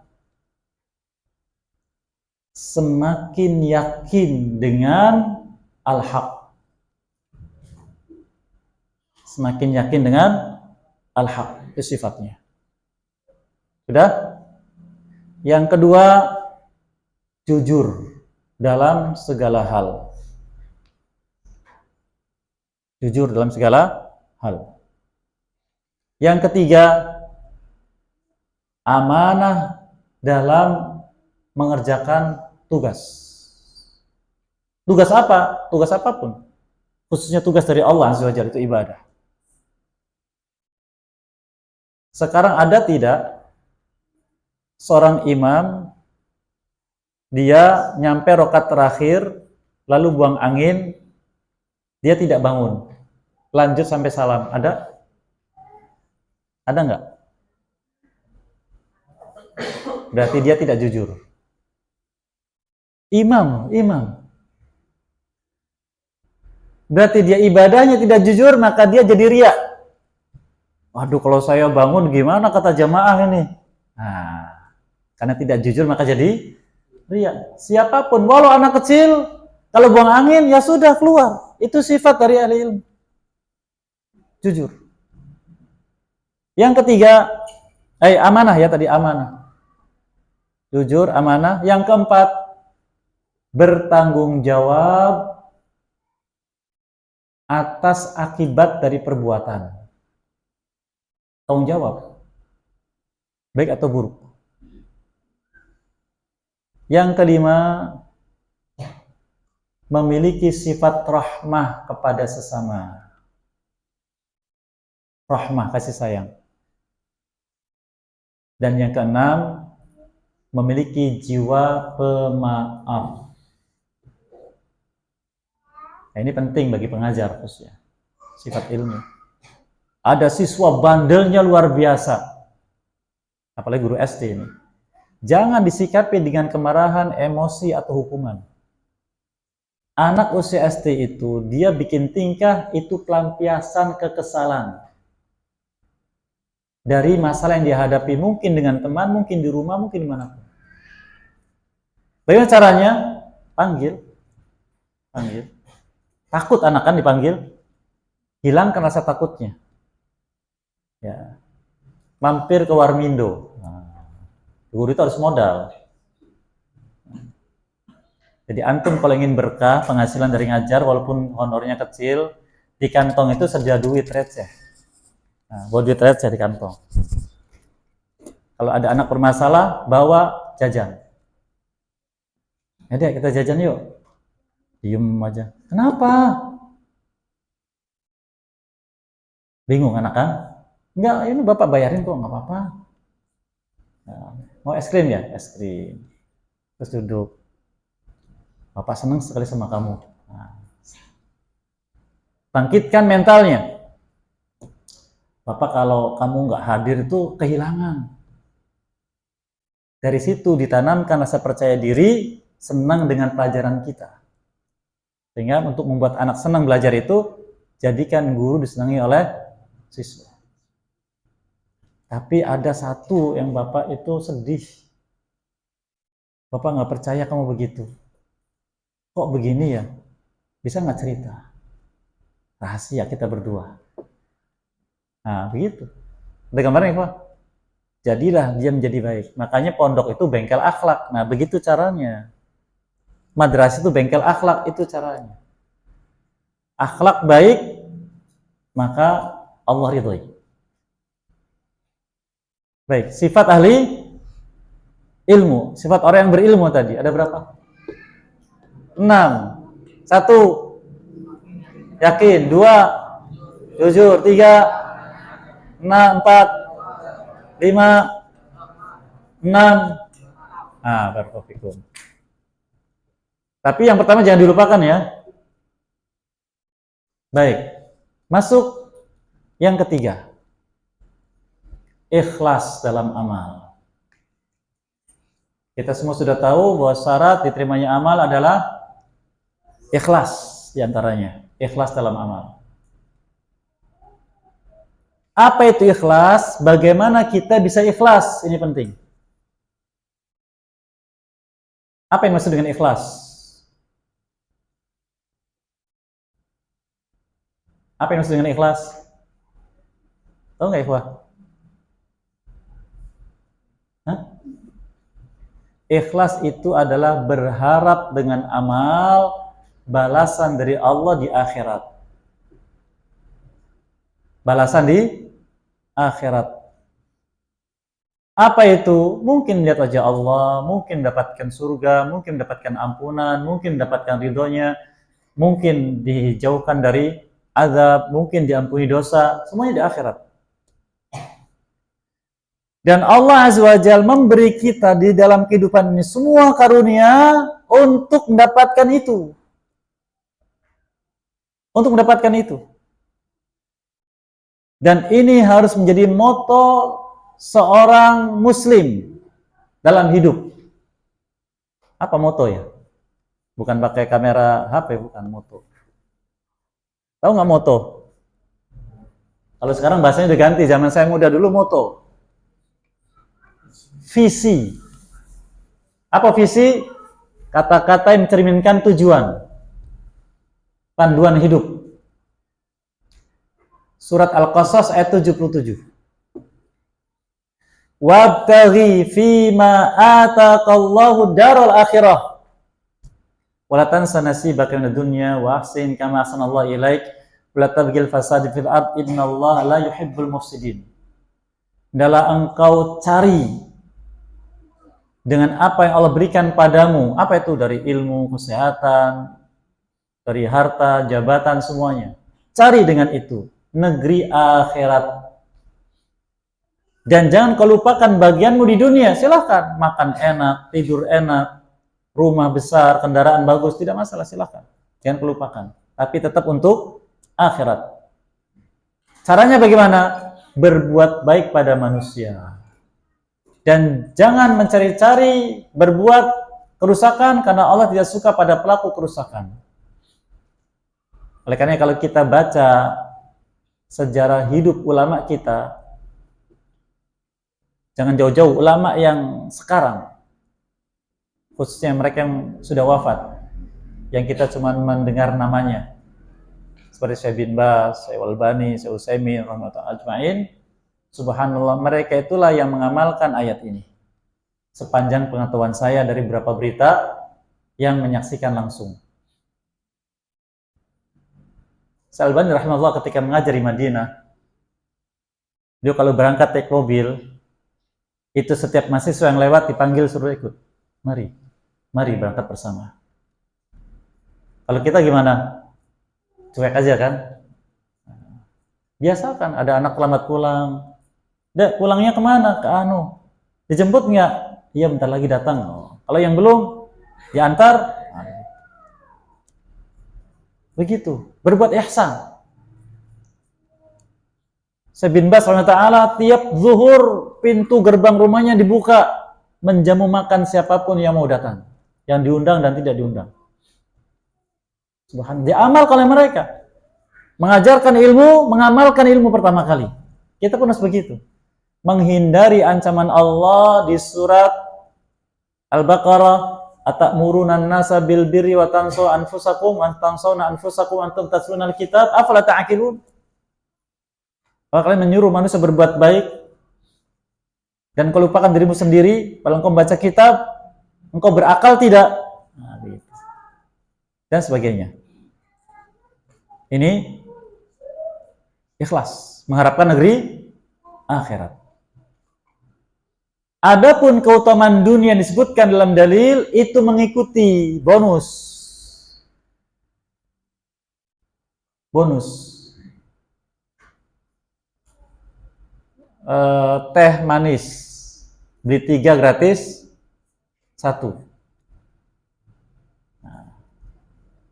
semakin yakin dengan al-haq. Semakin yakin dengan al-haq, itu sifatnya. Sudah? Yang kedua, jujur dalam segala hal. Jujur dalam segala hal. Yang ketiga, amanah dalam mengerjakan tugas. Tugas apa? Tugas apapun. Khususnya tugas dari Allah Azza wa Jalla, itu ibadah. Sekarang ada tidak seorang imam, dia nyampe rakaat terakhir, lalu buang angin, dia tidak bangun, lanjut sampai salam. Ada? Ada nggak? Berarti dia tidak jujur. Imam. Berarti dia ibadahnya tidak jujur, maka dia jadi riya. Waduh, kalau saya bangun gimana kata jamaah ini? Nah, karena tidak jujur maka jadi riya. Siapapun, walau anak kecil, kalau buang angin ya sudah keluar. Itu sifat dari ahli ilmu. Jujur. Yang ketiga, amanah ya tadi, amanah. Jujur, amanah. Yang keempat, bertanggung jawab atas akibat dari perbuatan. Tanggung jawab, baik atau buruk. Yang kelima, memiliki sifat rahmah kepada sesama. rahmah, kasih sayang. Dan yang keenam, memiliki jiwa pemaaf. Nah, ini penting bagi pengajar khususnya, sifat ilmu. Ada siswa bandelnya luar biasa, apalagi guru SD ini. Jangan disikapi dengan kemarahan, emosi, atau hukuman. Anak usia SD itu, dia bikin tingkah, itu pelampiasan kekesalan. Dari masalah yang dihadapi, mungkin dengan teman, mungkin di rumah, mungkin dimanapun. Bagaimana caranya? Panggil. Takut anak kan dipanggil, hilangkan rasa takutnya. Ya. Mampir ke Warmindo. Guru itu harus modal. Jadi antum kalau ingin berkah penghasilan dari ngajar, walaupun honornya kecil, di kantong itu sedia duit receh. Nah, bawa duit receh di kantong. Kalau ada anak bermasalah, bawa jajan. Ya deh, kita jajan yuk. Diem aja. Kenapa? Bingung anak kan? Enggak, ini bapak bayarin kok, nggak apa-apa. Nah, mau es krim ya? Es krim. Terus duduk. Bapak senang sekali sama kamu. Nah, bangkitkan mentalnya. Bapak kalau kamu nggak hadir itu kehilangan. Dari situ ditanamkan rasa percaya diri, senang dengan pelajaran kita. Sehingga untuk membuat anak senang belajar itu, jadikan guru disenangi oleh siswa. Tapi ada satu yang bapak itu sedih. Bapak nggak percaya kamu begitu. Kok begini ya? Bisa nggak cerita? Rahasia kita berdua. Nah, begitu. Ada gambarnya, Pak? Jadilah dia menjadi baik. Makanya pondok itu bengkel akhlak. Nah, begitu caranya. Madrasah itu bengkel akhlak, itu caranya. Akhlak baik, maka Allah ridhoi. Baik, sifat ahli ilmu. Sifat orang yang berilmu tadi, ada berapa? 6. 1. Yakin. 2. Jujur. 3. 4. 5. 6. Barakallahu. Tapi yang pertama jangan dilupakan ya. Baik. Masuk yang ketiga. Ikhlas dalam amal. Kita semua sudah tahu bahwa syarat diterimanya amal adalah ikhlas diantaranya. Ikhlas dalam amal. Apa itu ikhlas? Bagaimana kita bisa ikhlas? Ini penting. Apa yang maksud dengan ikhlas? Apa yang maksud dengan ikhlas? Tahu nggak ikhlas? Ikhlas itu adalah berharap dengan amal balasan dari Allah di akhirat. Balasan di akhirat. Apa itu? Mungkin lihat wajah Allah, mungkin dapatkan surga, mungkin dapatkan ampunan, mungkin dapatkan ridhonya, mungkin dijauhkan dari azab, mungkin diampuni dosa, semuanya di akhirat. Dan Allah Azza wa Jalla memberi kita di dalam kehidupan ini semua karunia untuk mendapatkan itu. Untuk mendapatkan itu. Dan ini harus menjadi moto seorang muslim dalam hidup. Apa moto ya? Bukan pakai kamera HP, bukan moto. Tahu nggak moto? Kalau sekarang bahasanya udah ganti, zaman saya muda dulu moto. Visi. Apa visi? Kata-kata yang mencerminkan tujuan. Panduan hidup. Surat Al-Qasas ayat 77. Wabtaghi fima ataqallahu daral akhirah. Wala tansa nasibaka minad dunya wa ahsin kama ahsanallahu ilaik. Wala tabghil fasad fil ard innallaha la yuhibbul mufsidin. Adalah engkau cari dengan apa yang Allah berikan padamu. Apa itu? Dari ilmu, kesehatan, dari harta, jabatan, semuanya. Cari dengan itu. negeri akhirat. Dan jangan kau lupakan bagianmu di dunia. Silahkan makan enak, tidur enak, rumah besar, kendaraan bagus, tidak masalah, silahkan. Jangan kau lupakan. Tapi tetap untuk akhirat. Caranya bagaimana? Berbuat baik pada manusia. Dan jangan mencari-cari berbuat kerusakan, karena Allah tidak suka pada pelaku kerusakan. Oleh karena kalau kita baca sejarah hidup ulama kita, jangan jauh-jauh ulama yang sekarang, khususnya mereka yang sudah wafat, yang kita cuma mendengar namanya, seperti Syekh bin Baz, Syekh Al-Albani, Syekh Utsaimin, rahmatullahi ajma'in. Subhanallah, mereka itulah yang mengamalkan ayat ini. Sepanjang pengetahuan saya dari beberapa berita yang menyaksikan langsung. Syekh Al-Albani rahimahullah ketika mengajar di Madinah, dia kalau berangkat naik mobil, itu setiap mahasiswa yang lewat dipanggil suruh ikut. Mari berangkat bersama. Kalau kita gimana? Cuek aja kan? Biasa kan, ada anak lambat pulang. Dek, pulangnya kemana? Ke anu. Dijemput nggak? Iya, bentar lagi datang. Oh. Kalau yang belum, diantar. Begitu. Berbuat ihsan. Syekh bin Baz rahimahullah tiap zuhur pintu gerbang rumahnya dibuka, menjamu makan siapapun yang mau datang, yang diundang dan tidak diundang. Subhanallah, diamalkan oleh mereka. Mengajarkan ilmu, mengamalkan ilmu pertama kali. Kita pun harus begitu. Menghindari ancaman Allah di surat Al-Baqarah, "Atamuruna an-nasa bil birri wa tansawna anfusakum wa antum tatluna al-kitab afala ta'qilun?" Kalian menyuruh manusia berbuat baik dan kau lupakan dirimu sendiri, kalau engkau membaca kitab, engkau berakal tidak? Nah, gitu. Dan sebagainya. Ini ikhlas, mengharapkan negeri akhirat. Adapun keutamaan dunia yang disebutkan dalam dalil itu mengikuti bonus. Teh manis beli 3 gratis 1. Nah,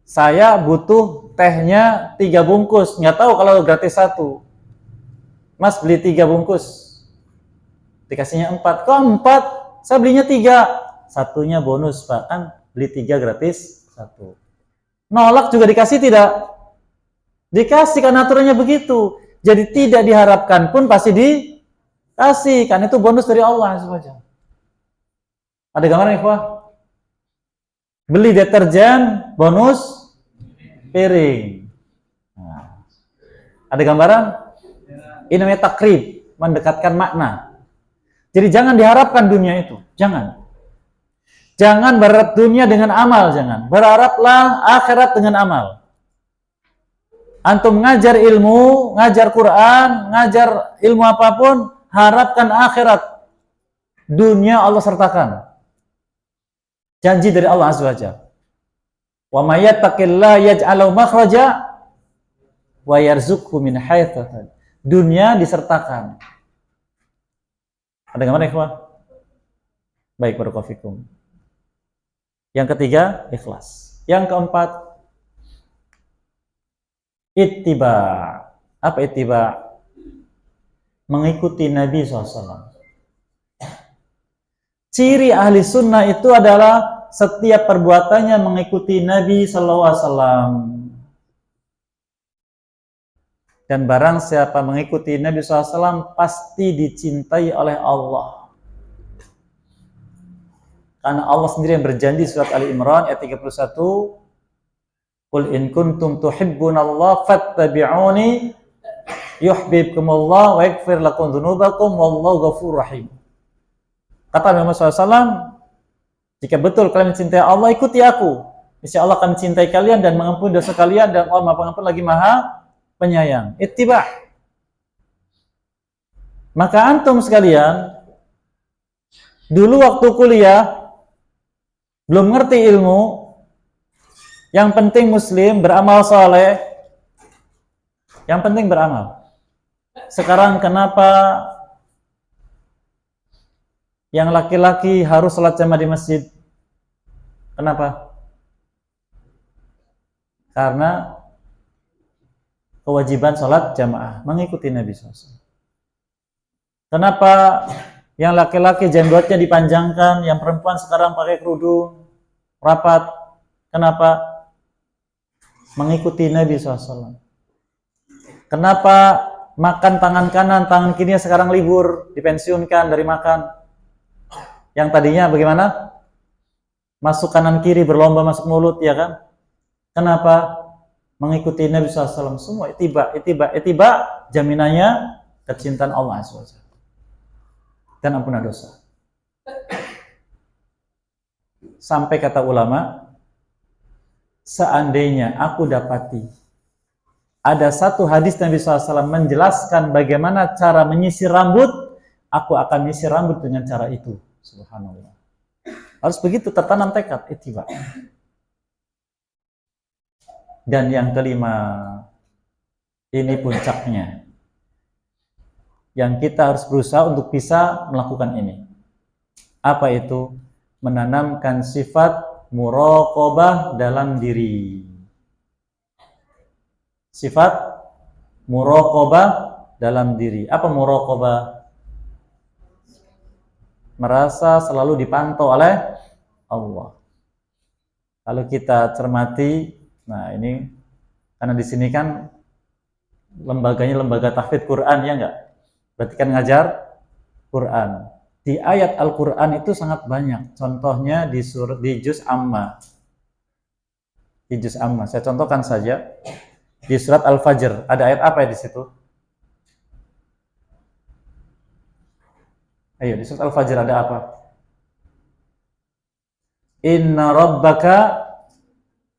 saya butuh tehnya 3 bungkus, nggak tahu kalau gratis 1. Mas beli 3 bungkus, dikasihnya 4. Kok 4? Saya belinya 3. Satunya bonus Pak, kan beli 3 gratis 1. Nolak juga dikasih tidak? Dikasih, karena aturannya begitu. Jadi tidak diharapkan pun pasti dikasih, kan itu bonus dari Allah saja. Ada gambaran ikhwah? Beli deterjen bonus piring. Nah, ada gambaran? Ini namanya takrib, mendekatkan makna. Jadi jangan diharapkan dunia itu, jangan berharap dunia dengan amal, jangan. Berharaplah akhirat dengan amal. Antum ngajar ilmu, ngajar Quran, ngajar ilmu apapun, harapkan akhirat. Dunia Allah sertakan. Janji dari Allah Azza wa Jalla. Wa may yattaqillaha yaj'al lahu makhraja wa yarzuqhu min haitsu. Dunia disertakan. Ada gambar ikhwah? Baik, barakallahu fikum. Yang ketiga, ikhlas. Yang keempat, ittiba. Apa ittiba? Mengikuti Nabi SAW. Ciri ahli sunnah itu adalah setiap perbuatannya mengikuti Nabi SAW. Dan barang siapa mengikuti Nabi SAW pasti dicintai oleh Allah. Karena Allah sendiri yang berjanji surat Ali Imran ayat 31, "Qul in kuntum tuhibbunallaha fattabi'uni yuhibbukumullah wa yaghfir lakum dzunubakum wallahu ghafurur rahim." Kata Muhammad SAW, jika betul kalian mencintai Allah, ikuti aku. Insya Allah akan mencintai kalian dan mengampuni dosa kalian, dan Allah Maha Pengampun lagi Maha Penyayang. Ittiba. Maka antum sekalian, dulu waktu kuliah belum ngerti ilmu, yang penting muslim, beramal saleh, Yang penting beramal. Sekarang kenapa yang laki-laki harus sholat jamaah di masjid? Kenapa? Karena kewajiban sholat jamaah, mengikuti Nabi SAW. Kenapa yang laki-laki jenggotnya dipanjangkan, yang perempuan sekarang pakai kerudung, rapat? Kenapa? Mengikuti Nabi SAW. Kenapa makan tangan kanan, tangan kirinya sekarang libur, dipensiunkan dari makan? Yang tadinya bagaimana? Masuk kanan kiri, berlomba masuk mulut, ya kan? Kenapa? Mengikuti Nabi SAW. Semua itiba, jaminannya kecintaan Allah SWT dan ampunan dosa. Sampai kata ulama, seandainya aku dapati ada satu hadis Nabi SAW menjelaskan bagaimana cara menyisir rambut, aku akan menyisir rambut dengan cara itu. Subhanallah. Harus begitu, tertanam tekad, ittiba. Dan yang kelima, ini puncaknya, yang kita harus berusaha untuk bisa melakukan ini. Apa itu? Menanamkan sifat muraqabah dalam diri. Sifat muraqabah dalam diri. Apa muraqabah? Merasa selalu dipantau oleh Allah. Kalau kita cermati, nah ini karena di sini kan lembaganya lembaga tahfidz Quran, ya enggak? Berarti kan ngajar Quran. Di ayat Al-Quran itu sangat banyak. Contohnya di juz Amma. Di juz Amma. Saya contohkan saja. Di surat Al-Fajr. Ada ayat apa ya di situ? Ayo, di surat Al-Fajr ada apa? Inna rabbaka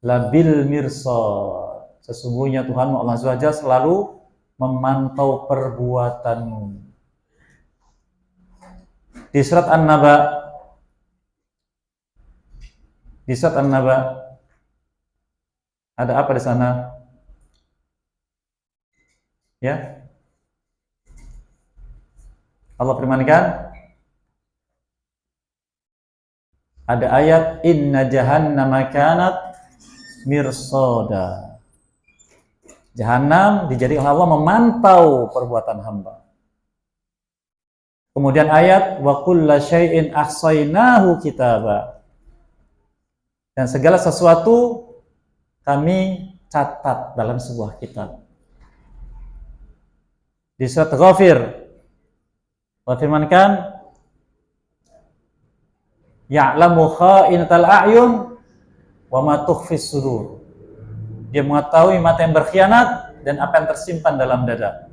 labil mirsad. Sesungguhnya Tuhanmu Allah SWT selalu memantau perbuatanmu. Di surat An-Naba, ada apa di sana? Ya, Allah firmankan, ada ayat inna jahannama kanat mirsada. Jahannam dijadikan Allah memantau perbuatan hamba. Kemudian ayat wa kulla syai'in ahsainahu kitaba. Dan segala sesuatu kami catat dalam sebuah kitab. Di surat Ghafir Allah firmankan ya'lamu kha'inatal a'yun wa ma tukhfis sudur. Dia mengetahui mata yang berkhianat dan apa yang tersimpan dalam dada.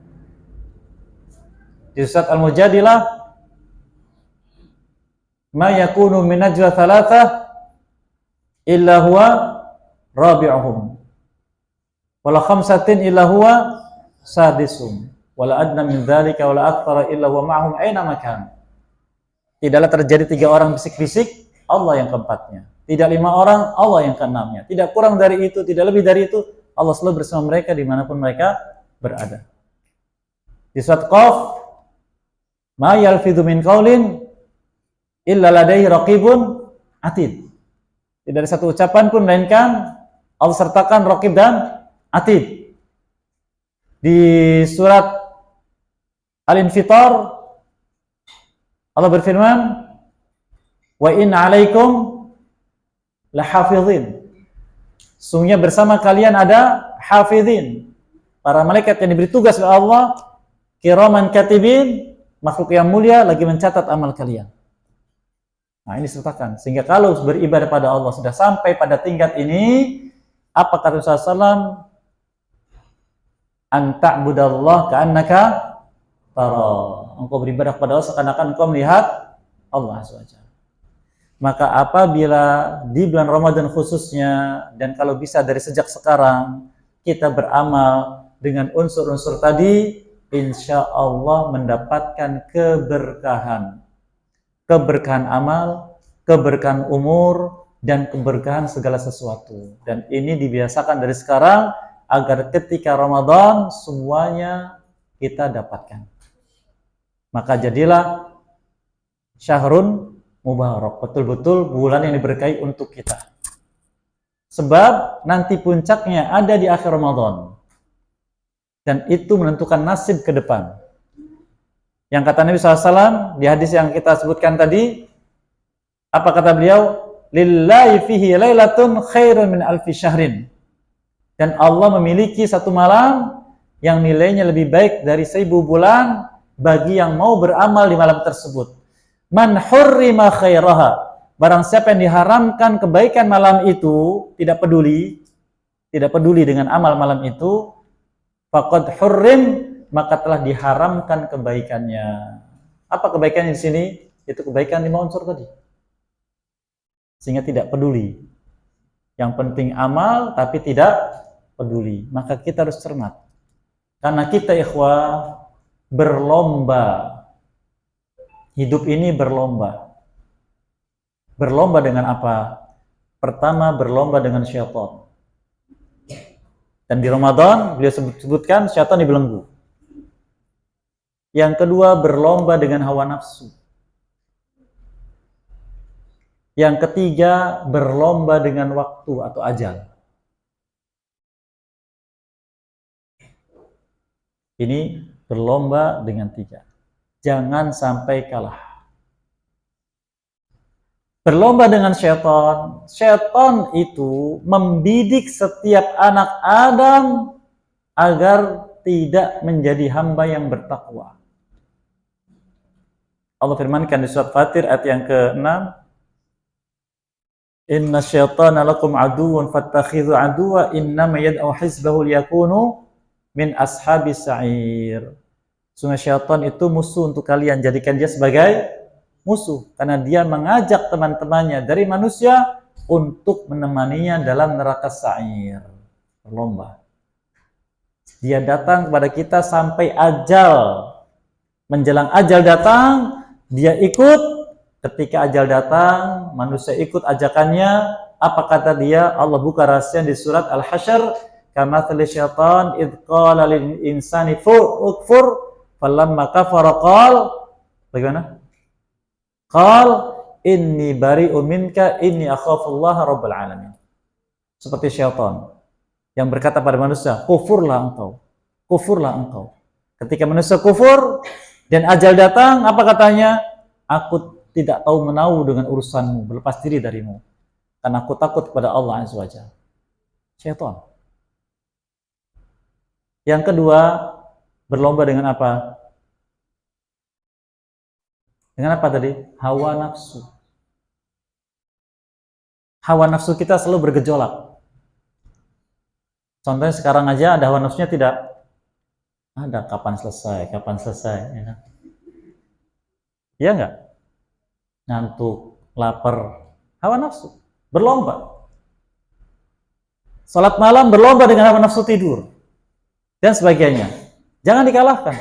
Di surat Al-Mujadilah ma yakunu min najwa thalathah illa huwa rabi'uhum wala khamsatin illa huwa sadisum wala adna min dzalika wala aktsara illa huwa ma'hum aina makan. Tidaklah terjadi 3 orang bisik-bisik, Allah yang keempatnya. Tidak 5 orang, Allah yang keenamnya. Tidak kurang dari itu, tidak lebih dari itu, Allah selalu bersama mereka dimanapun mereka berada. Di surat Qaf, ma yalfidhu min qaulin illa ladaihi raqibun atid. Tidak ada satu ucapan pun melainkan Allah sertakan raqib dan atid. Di surat Al-Infitar Allah berfirman, wa in 'alaikum lahafizin. Sungguhnya bersama kalian ada hafizin, para malaikat yang diberi tugas oleh Allah, kiraman katibin, makhluk yang mulia lagi mencatat amal kalian. Nah, ini sertakan. Sehingga kalau beribadah pada Allah sudah sampai pada tingkat ini, apa kata Rasulullah SAW? Anta'budallah ka'annaka tara. Engkau beribadah kepada Allah seakan-akan engkau melihat Allah SWT. Maka apabila di bulan Ramadan khususnya, dan kalau bisa dari sejak sekarang, kita beramal dengan unsur-unsur tadi, insya Allah mendapatkan keberkahan. Keberkahan amal, keberkahan umur, dan keberkahan segala sesuatu. Dan ini dibiasakan dari sekarang, agar ketika Ramadan semuanya kita dapatkan. Maka jadilah syahrun mubarak, betul-betul bulan yang diberkahi untuk kita. Sebab nanti puncaknya ada di akhir Ramadan. Dan itu menentukan nasib ke depan. Yang kata Nabi SAW di hadis yang kita sebutkan tadi, apa kata beliau? Lillahi fihi lailatun khairun min alfi syahrin. Dan Allah memiliki satu malam yang nilainya lebih baik dari 1000 bulan bagi yang mau beramal di malam tersebut. Man hurrima khairaha. Barang siapa yang diharamkan kebaikan malam itu, tidak peduli dengan amal malam itu, faqad hurrim, maka telah diharamkan kebaikannya. Apa kebaikannya di sini? Itu kebaikan 5 unsur tadi. Sehingga tidak peduli. Yang penting amal tapi tidak peduli. Maka kita harus cermat. Karena kita ikhwah berlomba. Hidup ini berlomba. Berlomba dengan apa? Pertama, berlomba dengan syaitan. Dan di Ramadan beliau sebutkan syaitan dibelenggu. Yang kedua, berlomba dengan hawa nafsu. Yang ketiga, berlomba dengan waktu atau ajal. Ini berlomba dengan 3. Jangan sampai kalah. Berlomba dengan syaitan. Syaitan itu membidik setiap anak Adam agar tidak menjadi hamba yang bertakwa. Allah firmankan di surat Fatir ayat yang ke-6, Inna syaitana lakum aduun fattakhidhu aduwa innama yad'u hizbahu liyakunu min ashabis sa'ir. Sungguh syaitan itu musuh untuk kalian, jadikan dia sebagai musuh karena dia mengajak teman-temannya dari manusia untuk menemaninya dalam neraka sa'ir. Berlomba. Dia datang kepada kita sampai ajal. Menjelang ajal datang, dia ikut. Ketika ajal datang, manusia ikut ajakannya. Apa kata dia? Allah buka rahasia di surat Al-Hasyr. Kamathali syaitan idh qala lil insani ukfur falamma kafara qal. Bagaimana? Qal inni bari'un minka inni akhafullaha rabbal alamin. Seperti syaitan yang berkata pada manusia, kufurlah engkau. Kufurlah engkau. Ketika manusia kufur dan ajal datang, apa katanya? Aku tidak tahu menahu dengan urusanmu, berlepas diri darimu. Karena aku takut kepada Allah Azza wa Jalla. Syaitan. Yang kedua, berlomba dengan apa? Dengan apa tadi? Hawa nafsu. Hawa nafsu kita selalu bergejolak. Contohnya sekarang aja ada hawa nafsunya tidak ada, kapan selesai, ya kan? Iya enggak? Ngantuk, lapar, hawa nafsu, berlomba. Salat malam berlomba dengan hawa nafsu tidur dan sebagainya. Jangan dikalahkan.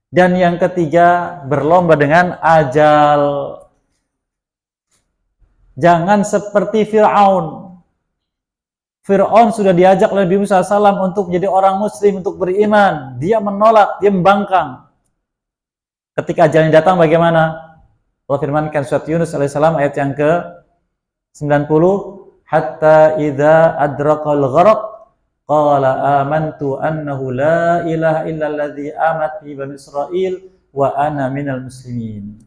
Dan yang ketiga, berlomba dengan ajal. Jangan seperti Fir'aun. Fir'aun sudah diajak oleh Nabi Musa SAW untuk menjadi orang muslim, untuk beriman. Dia menolak, dia membangkang. Ketika ajalnya datang bagaimana? Allah firmankan surat Yunus alaihissalam ayat yang ke-90, hatta idza adrakal gharq qala amantu annahu la ilaha illalladzi amanat bi bani Israil wa ana minal muslimin.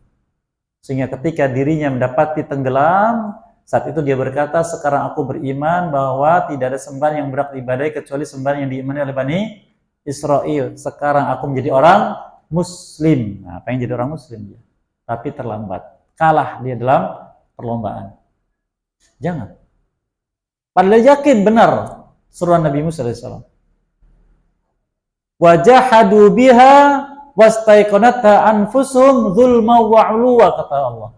Sehingga ketika dirinya mendapati tenggelam, saat itu dia berkata, sekarang aku beriman bahwa tidak ada sembahan yang berhak diibadahi kecuali sembahan yang diimani oleh Bani Israel. Sekarang aku menjadi orang muslim. Nah, pengen jadi orang muslim dia. Tapi terlambat. Kalah dia dalam perlombaan. Jangan. Padahal yakin benar seruan Nabi Musa alaihissalam. Wajahadu biha wastaiqanatha anfusuhum dzulma wa 'uluwa, kata Allah.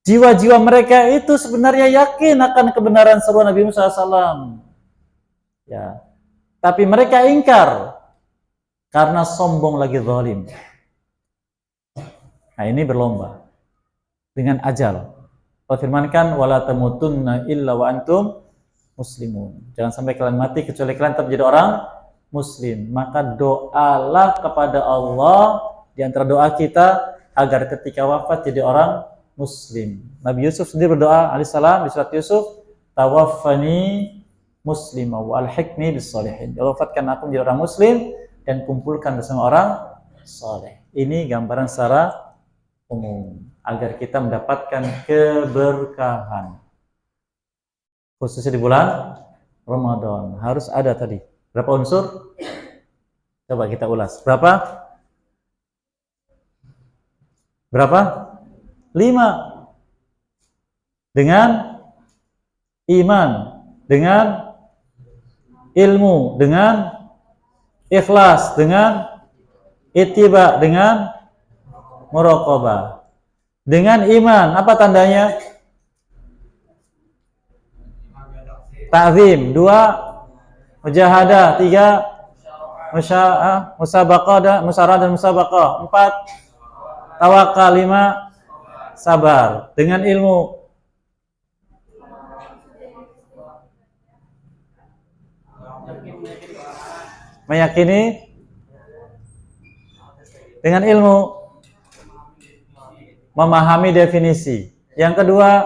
Jiwa-jiwa mereka itu sebenarnya yakin akan kebenaran seruan Nabi Musa alaihissalam. Ya. Tapi mereka ingkar karena sombong lagi zalim. Nah, ini berlomba dengan ajal. Allah firmankan wala tamutunna illa wa antum muslimun. Jangan sampai kalian mati kecuali kalian tetap jadi orang muslim. Maka doalah kepada Allah di antara doa kita agar ketika wafat jadi orang muslim. Nabi Yusuf sendiri berdoa alaihissalam di surat Yusuf, tawaffani muslimah wa alhiqni bis sholihin. Ya Allah, wafatkan aku menjadi orang muslim dan kumpulkan bersama orang saleh. Ini gambaran secara umum agar kita mendapatkan keberkahan. Khususnya di bulan Ramadan harus ada tadi. Berapa unsur? Coba kita ulas. Berapa? 5. Dengan iman, dengan ilmu, dengan ikhlas, dengan ittiba, dengan muraqabah. Dengan iman, apa tandanya? Ta'zim. 2, mujahadah. 3, musabaqah, musarah dan musabaqah. 4, tawakal. 5, sabar. Dengan ilmu, meyakini. Dengan ilmu, memahami definisi. Yang kedua,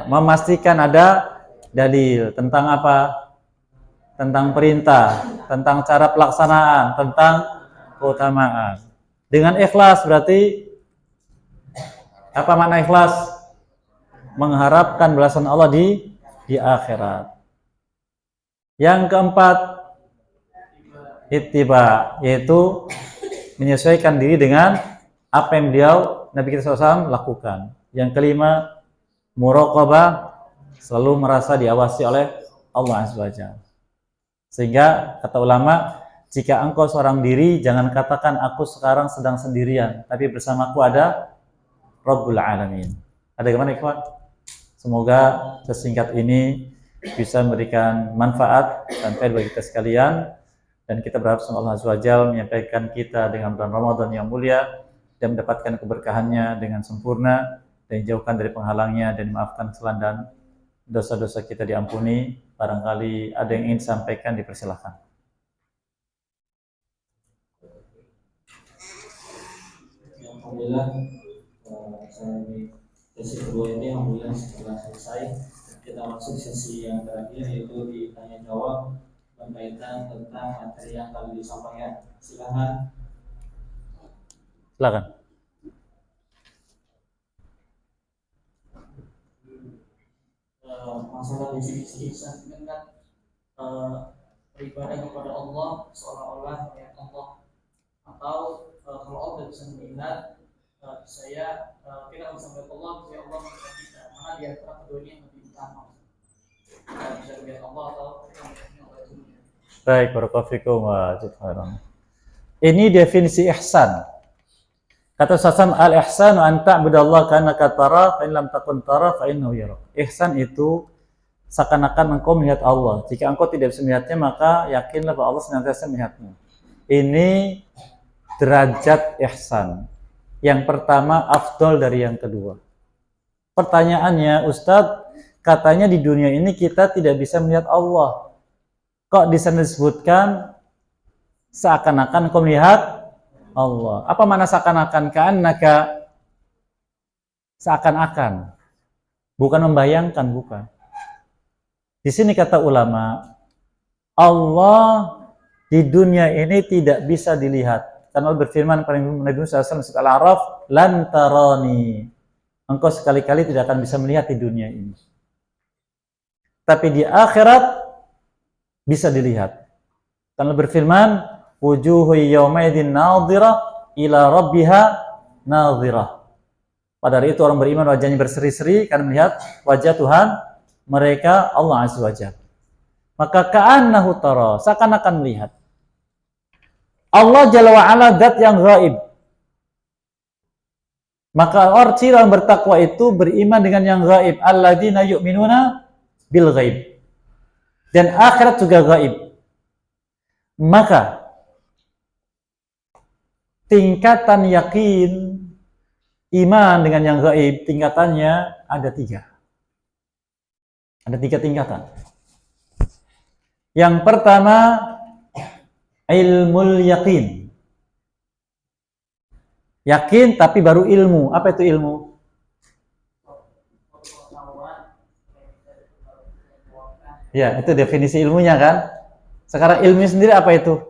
memastikan ada dalil tentang apa? Tentang perintah, tentang cara pelaksanaan, tentang keutamaan. Dengan ikhlas berarti apa makna ikhlas? Mengharapkan balasan Allah di akhirat. Yang keempat, ittiba, yaitu menyesuaikan diri dengan apa yang Nabi kita SAW lakukan. Yang kelima, muraqabah, selalu merasa diawasi oleh Allah Azza wa Jalla. Sehingga kata ulama, jika engkau seorang diri, jangan katakan aku sekarang sedang sendirian, tapi bersamaku ada Rabbul Alamin. Ada gimana ikhwan? Semoga sesingkat ini bisa memberikan manfaat dan faedah bagi kita sekalian, dan kita berharap semoga Allah Azza wa Jalla menyampaikan kita dengan bulan Ramadan yang mulia dan mendapatkan keberkahannya dengan sempurna, dan dijauhkan dari penghalangnya, dan dimaafkan kesalahan dan dosa-dosa kita diampuni. Barangkali ada yang ingin disampaikan, dipersilahkan. Alhamdulillah, saya di sesi kedua ini alhamdulillah setelah selesai, kita masuk sesi yang terakhir, yaitu ditanya jawab berkaitan tentang materi yang tadi disampaikan. Silakan. Masalah definisi ihsan ini kan beribadah kepada Allah seolah-olah melihat Allah, atau kalau Allah bisa melihat saya, kita bisa melihat Allah, saya Allah melihat kita, mana di antara keduanya yang lebih utama, bisa melihat Allah atau melihatnya Allah itu. Baik, barakallahu fikum wa jazakallahu. Ini definisi ihsan. Kata Sasam, al-ihsanu an ta'budallaha ka'annaka tara fa in lam takun tara fa innahu yarak. Ihsan itu seakan-akan engkau melihat Allah. Jika engkau tidak bisa melihatnya, maka yakinlah bahwa Allah senantiasa melihatmu. Ini derajat ihsan. Yang pertama afdol dari yang kedua. Pertanyaannya, Ustadz, katanya di dunia ini kita tidak bisa melihat Allah. Kok di sana disebutkan seakan-akan engkau melihat Allah? Apa makna seakan-akan? Ka'annaka, seakan-akan, bukan membayangkan, bukan. Di sini kata ulama, Allah di dunia ini tidak bisa dilihat. Karena Allah berfirman pada Nabi Muhammad SAW surat Al-A'raf, lan tarani, engkau sekali-kali tidak akan bisa melihat di dunia ini. Tapi di akhirat bisa dilihat. Karena Allah berfirman, wujuhu yaumaidin nadhirah ila rabbiha nadhirah. Pada hari itu orang beriman wajahnya berseri-seri karena melihat wajah Tuhan mereka, Allah Azza wa Jalla. Maka ka'annahu tara, seakan-akan melihat. Allah Jalla wa Ala zat yang gaib. Maka orang yang bertakwa itu beriman dengan yang gaib, alladzina yu'minuna bil gaib. Dan akhirat juga gaib. Maka tingkatan yakin iman dengan yang gaib, tingkatannya ada 3. Ada 3 tingkatan. Yang pertama, ilmul yakin. Yakin tapi baru ilmu. Apa itu ilmu? Ya, itu definisi ilmunya kan. Sekarang ilmu sendiri apa itu?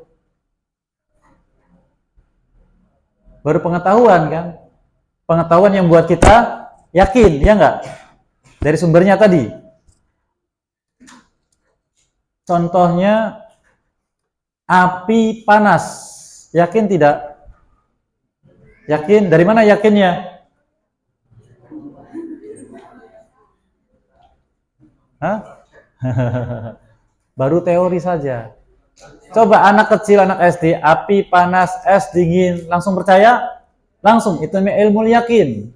Baru pengetahuan kan. Pengetahuan yang buat kita yakin, ya enggak? Dari sumbernya tadi. Contohnya api panas. Yakin tidak? Yakin? Dari mana yakinnya? Hah? Baru teori saja. Coba anak kecil, anak SD, api panas, es dingin, langsung percaya? Langsung, itu namanya ilmu yakin.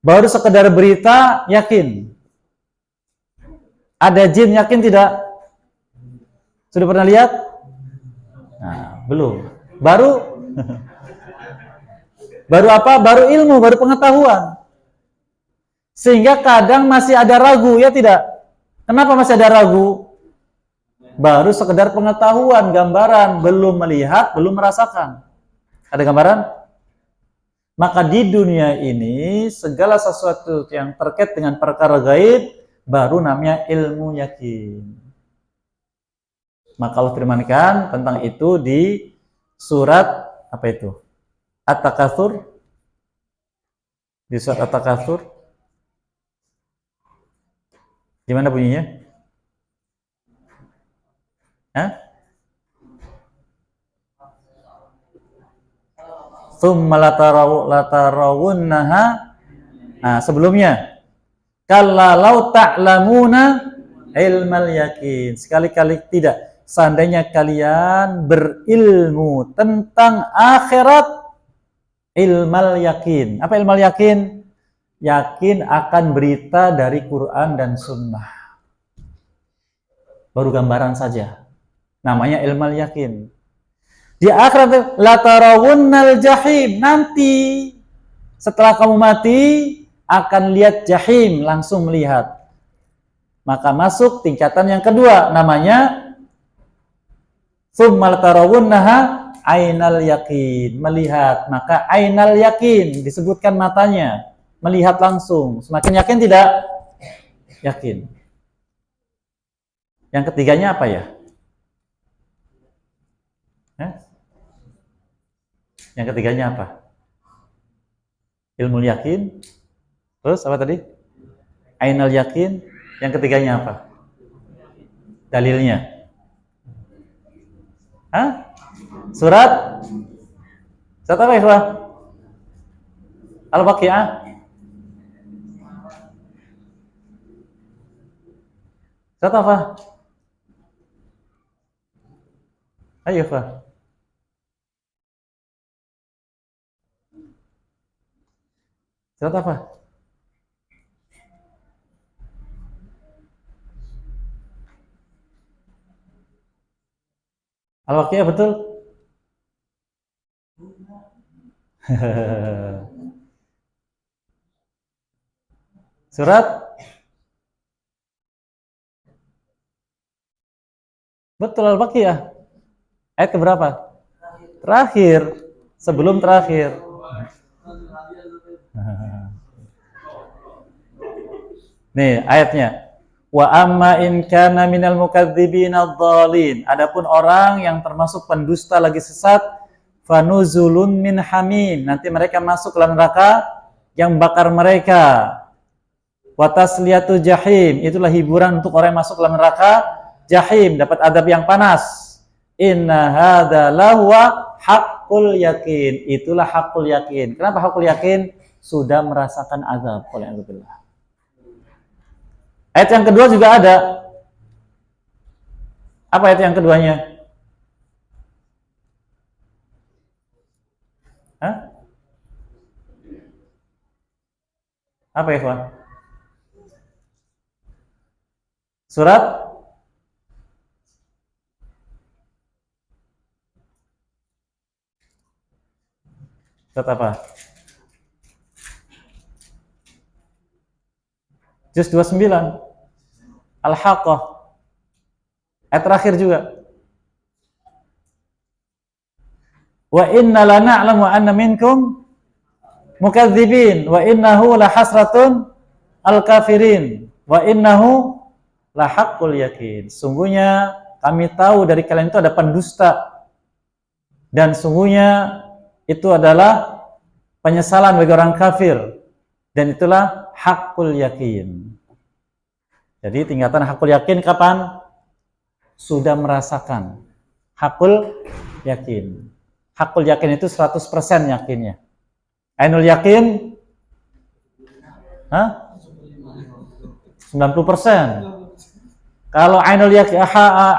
Baru sekedar berita, yakin. Ada jin, yakin tidak? Sudah pernah lihat? Nah, belum. Baru apa? Baru ilmu, baru pengetahuan. Sehingga kadang masih ada ragu, ya tidak? Kenapa masih ada ragu? Baru sekedar pengetahuan, gambaran, belum melihat, belum merasakan. Ada gambaran? Maka di dunia ini segala sesuatu yang terkait dengan perkara gaib baru namanya ilmu yakin. Maka Allah firmankan tentang itu di surat apa itu? At-Takatsur. Di surat At-Takatsur. Gimana bunyinya? Hah? Tsumma latarawunnaha. Nah, sebelumnya kalla law ta'lamuna ilmal yakin. Sekali-kali tidak. Seandainya kalian berilmu tentang akhirat, ilmal yakin. Apa ilmal yakin? Yakin akan berita dari Quran dan Sunnah. Baru gambaran saja. Namanya ilmal yakin. Di akhirat latarawunnal jahim. Nanti setelah kamu mati akan lihat jahim, langsung melihat. Maka masuk tingkatan yang kedua, namanya tsumma latarawunnaha ainal yakin, melihat. Maka ainal yakin disebutkan matanya, melihat langsung. Semakin yakin tidak? Yakin. Yang ketiganya apa ya? Yang ketiganya apa? Ilmu yakin. Terus apa tadi? Ainal yakin. Yang ketiganya apa? Dalilnya. Hah? Surat apa ya? Al-Waqi'ah. Surat apa? Ayo, Pak. Surat apa? Al-Waqi'ah betul? Surat? Betul Al-Waqi'ah. Ayat keberapa? Terakhir. Sebelum terakhir. Nih ayatnya. Wa amma in kana minal mukadzibin adh-dhalin. Adapun orang yang termasuk pendusta lagi sesat, fanuzulun min hamim. Nanti mereka masuk ke dalam neraka yang bakar mereka. Wa tasliyatu jahim. Itulah hiburan untuk orang yang masuk ke dalam neraka jahim, dapat adab yang panas. Inna hadza lahwa haqqul yakin. Itulah haqqul yakin. Kenapa haqqul yakin? Sudah merasakan azab oleh Allah. Ayat yang kedua juga ada. Apa ayat yang keduanya? Hah? Apa ya, Pak? Surat apa? Juz 29. Al-Haqqah. Ayat terakhir juga. Wa inna lana'lamu anna minkum mukadzibin wa innahu lahasratun al-kafirin wa innahu lahaqqul yakin. Sungguhnya kami tahu dari kalian itu ada pendusta dan sungguhnya itu adalah penyesalan bagi orang kafir dan itulah haqqul yakin. Jadi tingkatan haqqul yakin kapan? Sudah merasakan haqqul yakin. Haqqul yakin itu 100% yakinnya. Ainul yakin 90%. Kalau ainul yakin,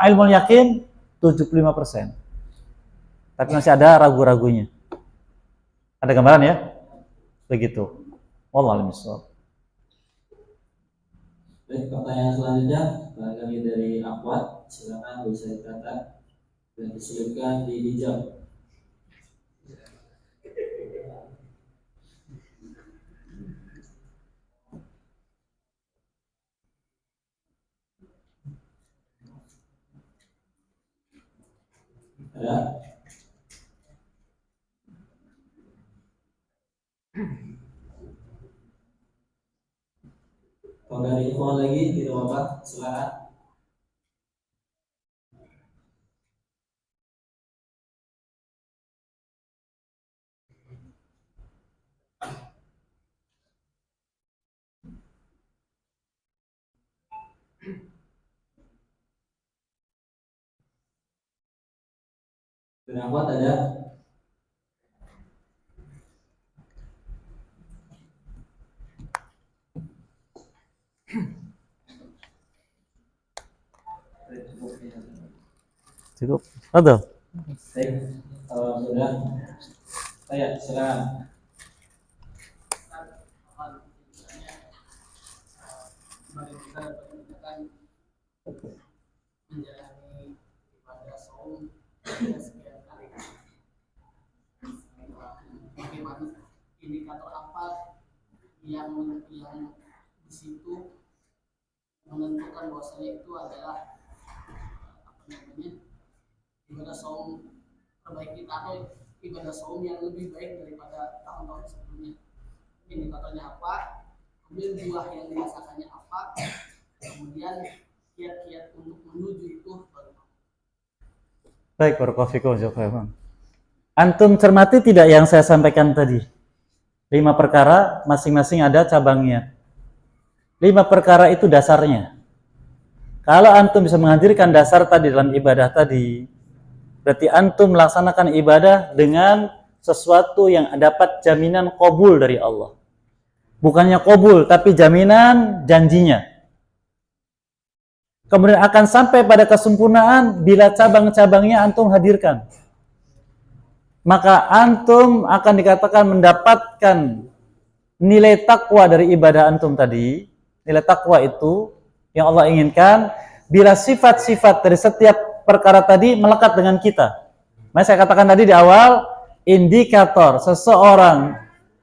ilmul yakin 75%. Tapi masih ada ragu-ragunya. Ada gambaran ya? Begitu. Wallahu a'lam bishawab. Baik, pertanyaan selanjutnya barangkali dari Akhwat, silakan bisa dikata dan diselipkan di hijab. Ada? Kalau dari ikhwan lagi, tidak apa-apa, silakan. Dari Akhwat ada? Cukup. Ada. Baik, kalau sudah, saya silakan. Menjalani ibadah saum sekian kali. Bagaimana indikator apa yang di situ menentukan bahwasanya itu adalah ibadah saum terbaik kita atau ibadah saum yang lebih baik daripada tahun-tahun sebelumnya. Indikatornya apa? Kemudian buah yang dirasakannya apa? Kemudian kiat-kiat untuk menuju itu bagaimana? Baik, barakallahu fikum. Antum cermati tidak yang saya sampaikan tadi? 5 perkara masing-masing ada cabangnya. 5 perkara itu dasarnya. Kalau antum bisa menghadirkan dasar tadi dalam ibadah tadi, berarti antum melaksanakan ibadah dengan sesuatu yang dapat jaminan qabul dari Allah. Bukannya qabul, tapi jaminan janjinya. Kemudian akan sampai pada kesempurnaan bila cabang-cabangnya antum hadirkan. Maka antum akan dikatakan mendapatkan nilai takwa dari ibadah antum tadi. Nilai takwa itu yang Allah inginkan bila sifat-sifat dari setiap perkara tadi melekat dengan kita. Maka saya katakan tadi di awal, indikator seseorang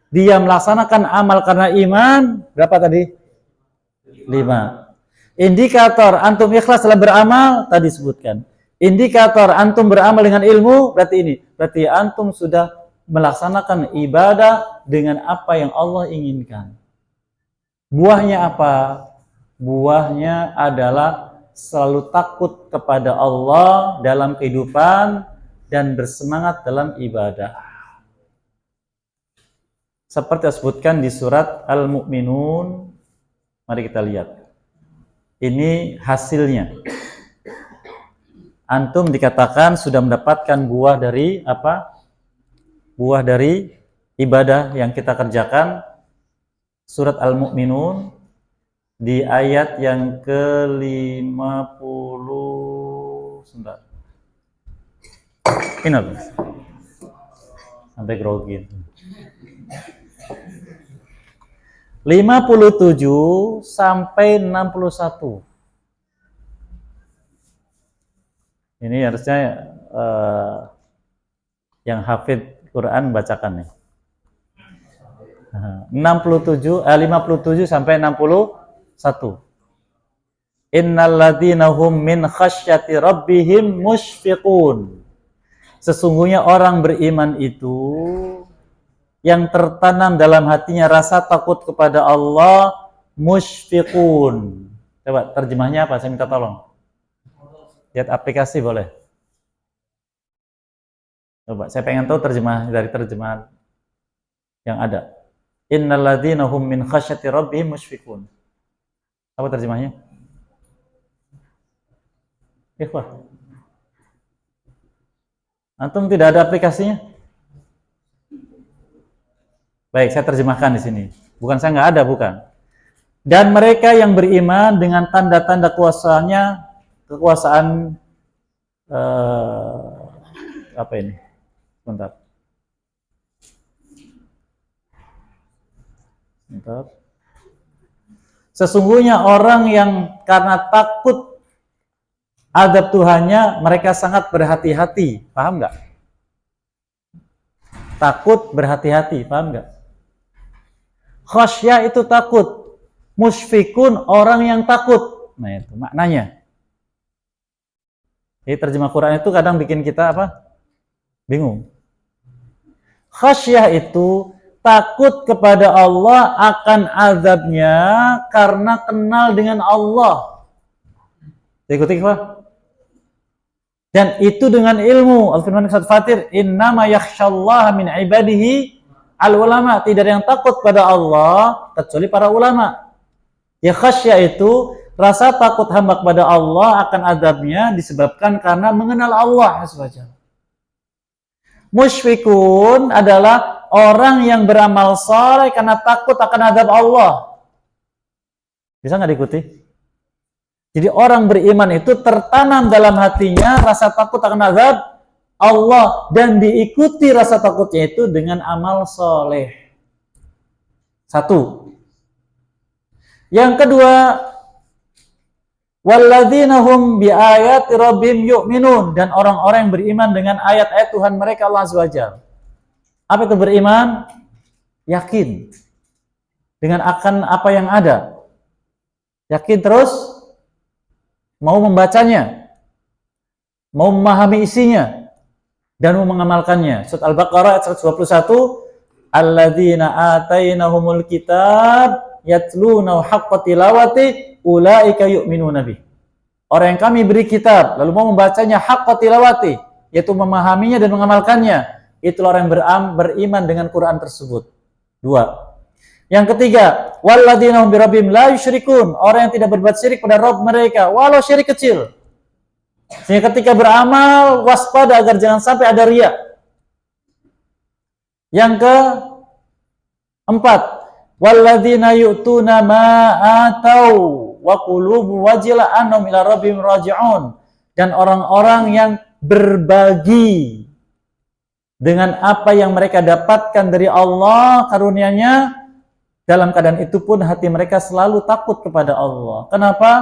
dia melaksanakan amal karena iman, berapa tadi? 5. Indikator antum ikhlas dalam beramal, tadi sebutkan. Indikator antum beramal dengan ilmu, berarti ini. Berarti antum sudah melaksanakan ibadah dengan apa yang Allah inginkan. Buahnya apa? Buahnya adalah selalu takut kepada Allah dalam kehidupan dan bersemangat dalam ibadah. Seperti disebutkan di surat Al-Mu'minun. Mari kita lihat. Ini hasilnya. Antum dikatakan sudah mendapatkan buah dari apa? Buah dari ibadah yang kita kerjakan. Surat Al-Mu'minun di ayat yang ke-50. Sebentar. Ini apa? Sampai grogi. 57 sampai 61. Ini harusnya yang hafid Quran bacakan nih. 57 sampai 61. Innalladzina hum min khasyati rabbihim musyfiqun. Sesungguhnya orang beriman itu yang tertanam dalam hatinya rasa takut kepada Allah, musyfiqun. Coba terjemahnya apa? Saya minta tolong. Lihat aplikasi boleh. Coba, saya pengen tahu terjemah dari terjemahan yang ada. Innalladzina hum min khasyati rabbihim musyfiqun. Apa terjemahnya? Ikhwah. Antum tidak ada aplikasinya? Baik, saya terjemahkan di sini. Bukan saya nggak ada, bukan. Dan mereka yang beriman dengan tanda-tanda kekuasaan apa ini? Sebentar. Sesungguhnya orang yang karena takut adab Tuhannya, mereka sangat berhati-hati. Paham nggak? Takut berhati-hati, paham nggak? Khasyah itu takut. Musyfikun orang yang takut. Nah itu maknanya. Jadi terjemah Quran itu kadang bikin kita apa? Bingung. Khasyah itu takut kepada Allah akan azabnya karena kenal dengan Allah. Ikuti Pak. Dan itu dengan ilmu. Al-Firman Surat Fatir, innama yakhsyallaha min ibadihi al-ulama. Tidak ada yang takut pada Allah kecuali para ulama. Ya khasyah itu rasa takut hamba kepada Allah akan azabnya disebabkan karena mengenal Allah SWT. Musyfikun adalah orang yang beramal saleh karena takut akan azab Allah. Bisa nggak diikuti? Jadi orang beriman itu tertanam dalam hatinya rasa takut akan azab Allah dan diikuti rasa takutnya itu dengan amal soleh. Satu. Yang kedua, walladzina hum biayati rabbihim yu'minun, dan orang-orang yang beriman dengan ayat-ayat Tuhan mereka Allah Azza wa Jalla. Apa itu beriman? Yakin dengan akan apa yang ada. Yakin terus mau membacanya, mau memahami isinya, dan mau mengamalkannya. Surat Al-Baqarah ayat 121, alladzina atainahumul kitab yatluna haqqa tilawati ulaika yu'minuna bih. Orang yang kami beri kitab lalu mau membacanya haqqa tilawati, yaitu memahaminya dan mengamalkannya, itulah orang yang beriman dengan Quran tersebut. Dua. Yang ketiga, walladzina hum birabbihim la yusyrikun, orang yang tidak berbuat syirik pada Rabb mereka walau syirik kecil. Sehingga ketika beramal waspada agar jangan sampai ada riya. Yang keempat, walladzina yu'tuna ma atau wa qulubu wajila annahum ila rabbihim raji'un, dan orang-orang yang berbagi dengan apa yang mereka dapatkan dari Allah karunia-Nya, dalam keadaan itu pun hati mereka selalu takut kepada Allah. Kenapa?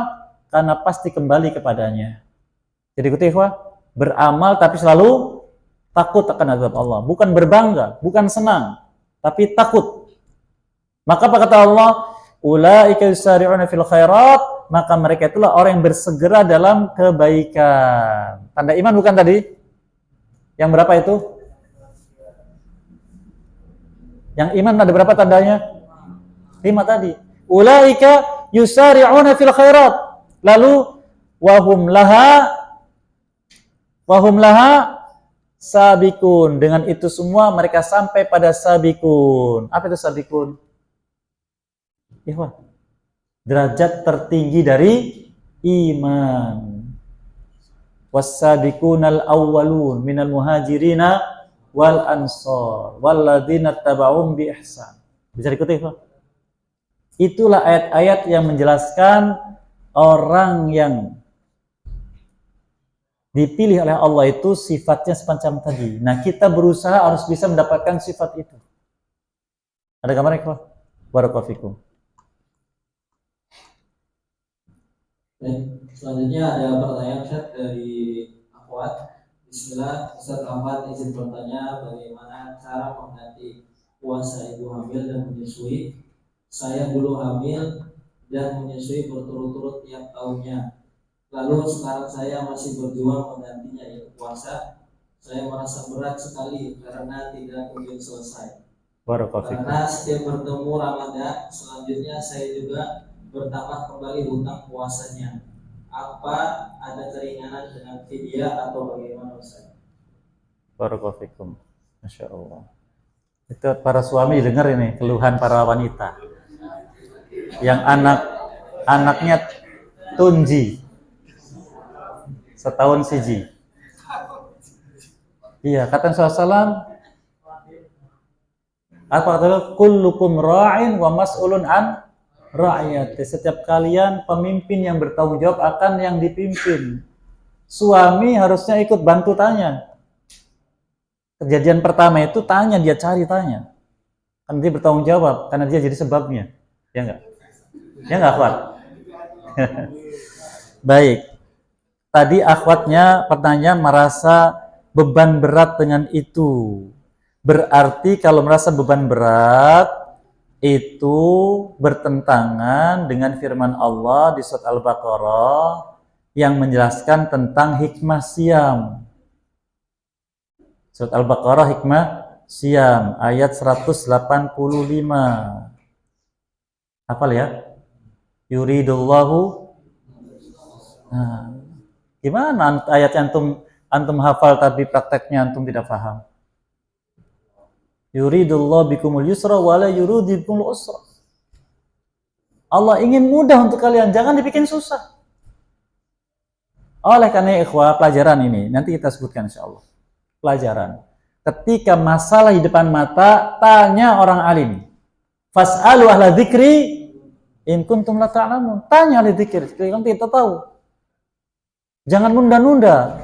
Karena pasti kembali kepadanya. Jadi ikhwah, beramal tapi selalu takut akan azab Allah, bukan berbangga, bukan senang, tapi takut. Maka apa kata Allah? Ulaika yusari'una fil khairat, maka mereka itulah orang yang bersegera dalam kebaikan. Tanda iman bukan tadi? Yang berapa itu? Yang iman ada berapa tandanya? 5 tadi. Ulaika yusari'una fil khairat. Lalu wahum laha sabikun. Dengan itu semua mereka sampai pada sabikun. Apa itu sabikun? Ikhwan, derajat tertinggi dari iman. Was-sabiqunal awwalun minal muhajirina wal ansar walladzina tabauhum bi ihsan. Bisa diikuti, Ikhwan? Itulah ayat-ayat yang menjelaskan orang yang dipilih oleh Allah itu sifatnya semacam tadi. Nah, kita berusaha harus bisa mendapatkan sifat itu. Ada gambarnya, Ikhwan? Barakallahu fikum. Dan selanjutnya ada pertanyaan Ustaz dari Akhwat. Bismillah, Ustaz Ahmad izin bertanya, bagaimana cara mengganti puasa ibu hamil dan menyusui? Saya dulu hamil dan menyusui berturut-turut tiap tahunnya. Lalu sekarang saya masih berjuang menggantinya, yaitu puasa. Saya merasa berat sekali karena tidak mungkin selesai. Karena setiap bertemu Ramadan, selanjutnya saya juga bertambah kembali hutang puasanya. Apa ada keringanan dengan fidyah atau bagaimana Ustaz? Barakallahu. Masya Allah. Itu para suami dengar ini keluhan para wanita yang anaknya tunji setahun siji. Iya, kata Rasulullah, apa kata? Kullukum ra'in wa mas'ulun an ra'iyati. Setiap kalian pemimpin yang bertanggung jawab akan yang dipimpin. Suami harusnya ikut bantu tanya. Kejadian pertama itu tanya, dia cari tanya. Kan dia bertanggung jawab karena dia jadi sebabnya. Ya enggak? Ya enggak, akhwat? Baik. Tadi akhwatnya pertanyaan merasa beban berat dengan itu. Berarti kalau merasa beban berat itu bertentangan dengan firman Allah di surat Al-Baqarah yang menjelaskan tentang hikmah siam. Surat Al-Baqarah hikmah siam ayat 185. Hafal ya? Yuridullahu. Nah, gimana ayat antum hafal tapi prakteknya antum tidak paham? Yuridullahu bikumul yusra wa la yuridu bikumul usra. Allah ingin mudah untuk kalian, jangan dibikin susah. Oleh karena ikhwah, pelajaran ini nanti kita sebutkan insyaallah. Pelajaran. Ketika masalah di depan mata, tanya orang alim. Fas'alu ahla dzikri in kuntum la ta'lamun. Tanya ahli dzikir, kalau kita tahu. Jangan nunda-nunda.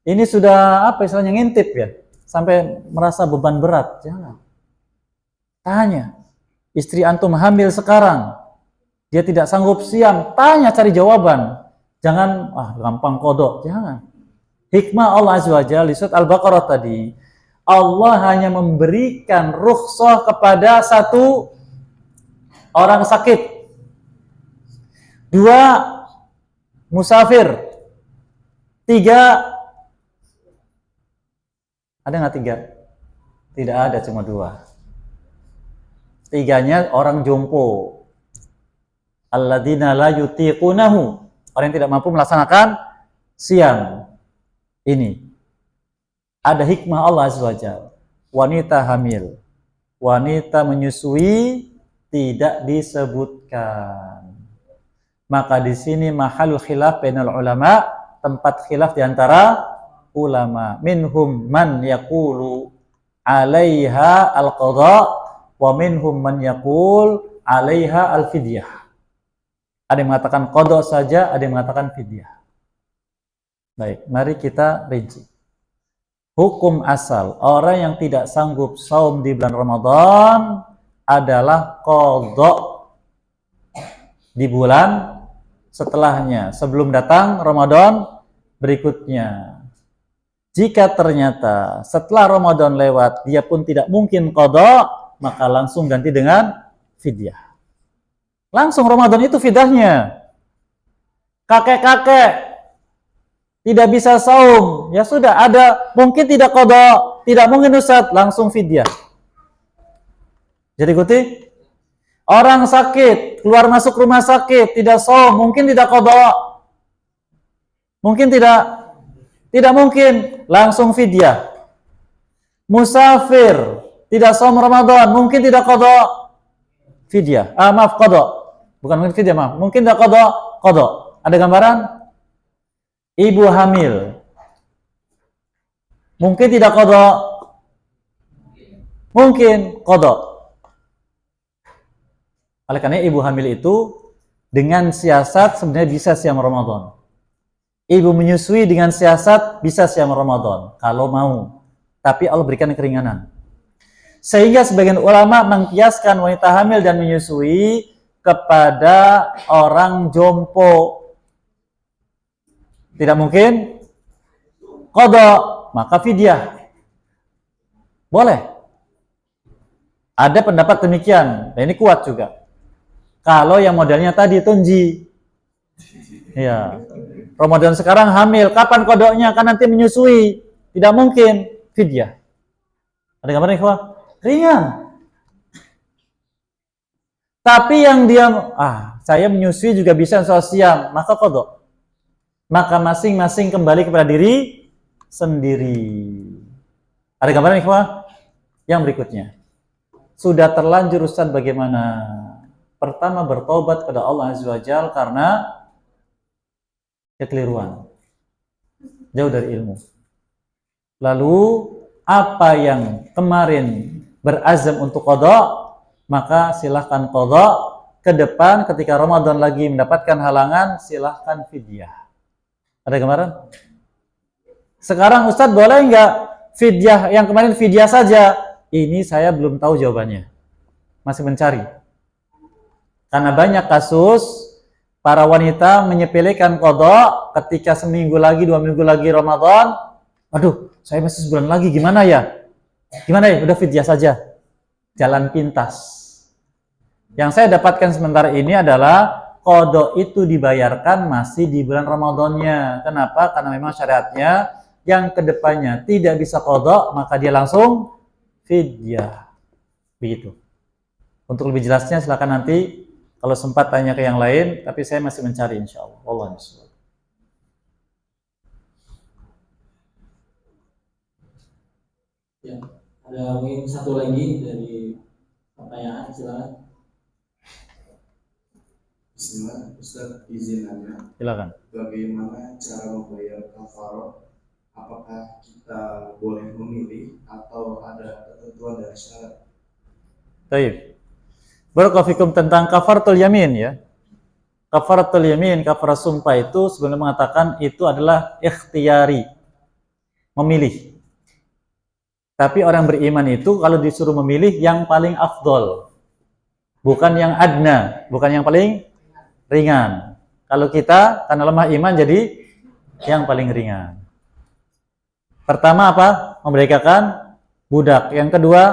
Ini sudah apa istilahnya ngintip ya, sampai merasa beban berat. Jangan. Tanya. Istri antum hamil sekarang, dia tidak sanggup siam. Tanya, cari jawaban. Jangan gampang kodok. Jangan. Hikmah Allah Azza wa Jalla di surat Al-Baqarah tadi, Allah hanya memberikan rukhsah kepada satu orang sakit, 2 musafir, 3 ada nggak 3? Tidak ada, cuma 2. 3-nya orang jompo, alladzina la yutiqunahu, orang yang tidak mampu melaksanakan siam. Ini ada hikmah Allah Azza wa Jalla. Wanita hamil, wanita menyusui tidak disebutkan. Maka di sini mahalul khilaf bainal ulama, tempat khilaf di antara ulama. Minhum man yaqulu 'alaiha al-qada wa minhum man yaqul 'alaiha al-fidyah. Ada yang mengatakan qada saja, ada yang mengatakan fidyah. Baik, mari kita rinci. Hukum asal orang yang tidak sanggup saum di bulan Ramadan adalah qada di bulan setelahnya, sebelum datang Ramadan berikutnya. Jika ternyata setelah Ramadan lewat dia pun tidak mungkin qada, maka langsung ganti dengan fidyah. Langsung Ramadan itu fidyahnya. Kakek-kakek tidak bisa saum, ya sudah, ada mungkin tidak qada, tidak mungkin Ustaz, langsung fidyah. Jadi ikuti. Orang sakit, keluar masuk rumah sakit, tidak saum, mungkin tidak qada. Mungkin tidak mungkin, langsung fidyah. Musafir, tidak saum Ramadan, mungkin tidak qada, fidyah. Maaf, qada. Bukan mungkin fidyah, maaf. Mungkin tidak qada. Ada gambaran? Ibu hamil, mungkin tidak qada, mungkin qada. Oleh karena ibu hamil itu dengan siasat sebenarnya bisa siam Ramadan. Ibu menyusui dengan siasat bisa siam Ramadan kalau mau, tapi Allah berikan keringanan. Sehingga sebagian ulama mengkiaskan wanita hamil dan menyusui kepada orang jompo. Tidak mungkin qada, maka fidyah. Boleh. Ada pendapat demikian, dan ini kuat juga. Kalau yang modelnya tadi tunji. Ya. Ramadan sekarang hamil, kapan kodoknya? Kan nanti menyusui. Tidak mungkin fidyah. Ada gambarnya, ikhwah? Ringan. Tapi yang dia, saya menyusui juga bisa sosial, maka kodok. Maka masing-masing kembali kepada diri sendiri. Ada gambarnya, ikhwah? Yang berikutnya. Sudah terlanjur Ustaz bagaimana? Pertama bertobat kepada Allah Azza wa Jalla karena kekeliruan. Jauh dari ilmu. Lalu apa yang kemarin berazam untuk qada, maka silahkan qada. Ke depan ketika Ramadan lagi mendapatkan halangan, silahkan fidyah. Ada gambaran? Sekarang Ustadz boleh nggak fidyah yang kemarin fidyah saja? Ini saya belum tahu jawabannya. Masih mencari. Karena banyak kasus para wanita menyepelekan qada ketika seminggu lagi, 2 minggu lagi Ramadan. Aduh, saya masih sebulan lagi, gimana ya? Gimana ya? Udah fidyah saja. Jalan pintas. Yang saya dapatkan sementara ini adalah qada itu dibayarkan masih di bulan Ramadannya. Kenapa? Karena memang syariatnya yang kedepannya tidak bisa qada, maka dia langsung fidyah. Begitu. Untuk lebih jelasnya silakan nanti kalau sempat tanya ke yang lain, tapi saya masih mencari insyaallah. Wallahu a'lam. Ya, ada mungkin satu lagi dari pertanyaan, silakan. Bismillah, Ustaz izin nanya. Silakan. Bagaimana cara membayar kafarah? Apakah kita boleh memilih atau ada ketentuan dari syarat? Baik. Barakallahu fikum tentang kafaratul yamin ya. Kafaratul yamin, kafarah sumpah itu sebenarnya mengatakan itu adalah ikhtiyari. Memilih. Tapi orang beriman itu kalau disuruh memilih yang paling afdol. Bukan yang adna, bukan yang paling ringan. Kalau kita karena lemah iman jadi yang paling ringan. Pertama apa? Memerdekakan budak. Yang kedua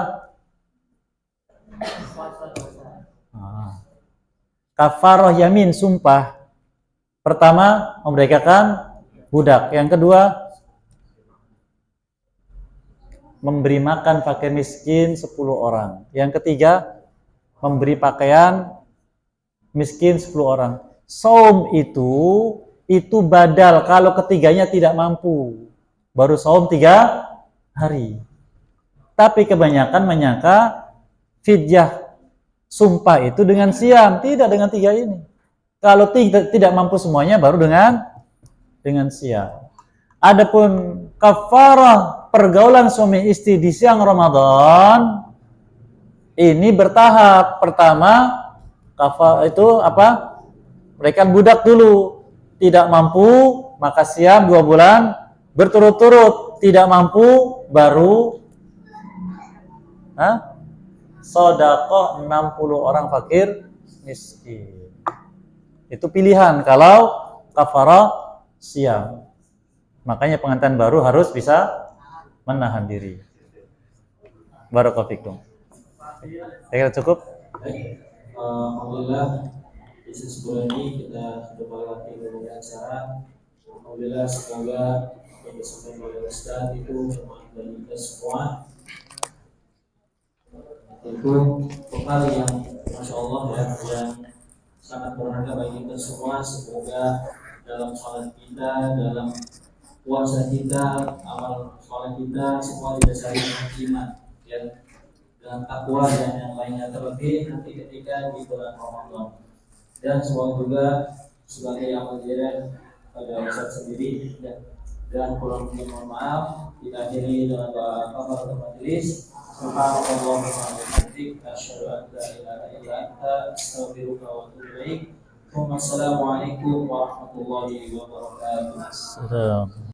kafarah yamin sumpah. Pertama memerdekakan budak. Yang kedua memberi makan fakir miskin 10 orang. Yang ketiga memberi pakaian miskin 10 orang. Saum itu badal kalau ketiganya tidak mampu. Baru saum 3 hari. Tapi kebanyakan menyangka fidyah sumpah itu dengan siam, tidak dengan 3 ini. Kalau tidak mampu semuanya baru dengan siam. Adapun kafarah pergaulan suami istri di siang Ramadan ini bertahap. Pertama kafarah itu apa? Berikan budak dulu. Tidak mampu maka siam 2 bulan berturut-turut. Tidak mampu baru sedekah 60 orang fakir miskin. Itu pilihan kalau kafarah siam. Makanya pengantin baru harus bisa menahan diri. Barakallahu fikum. Saya kira cukup. Baik, alhamdulillah di sebulan ini kita sudah melewati beberapa acara. Alhamdulillah semoga yang disampaikan oleh Ustaz itu bermanfaat bagi kita semua. Itu bekal yang masya Allah ya, yang sangat berharga bagi kita semua. Semoga dalam sholat kita, dalam puasa kita, amal sholat kita semua didasari dengan iman, ya, dengan takwa dan yang lainnya, terlebih nanti ketika di bulan Ramadan. Dan semua juga sebagai amal jariah pada Ustaz sendiri, ya. Dan kurang lebih mohon maaf, kita akhiri dengan doa kafaratul majelis. Subhanallah wa bihamdihi, asyhadu an la ilaha illa anta, astaghfiruka wa atubu ilaik. Wassalamualaikum warahmatullahi wabarakatuh.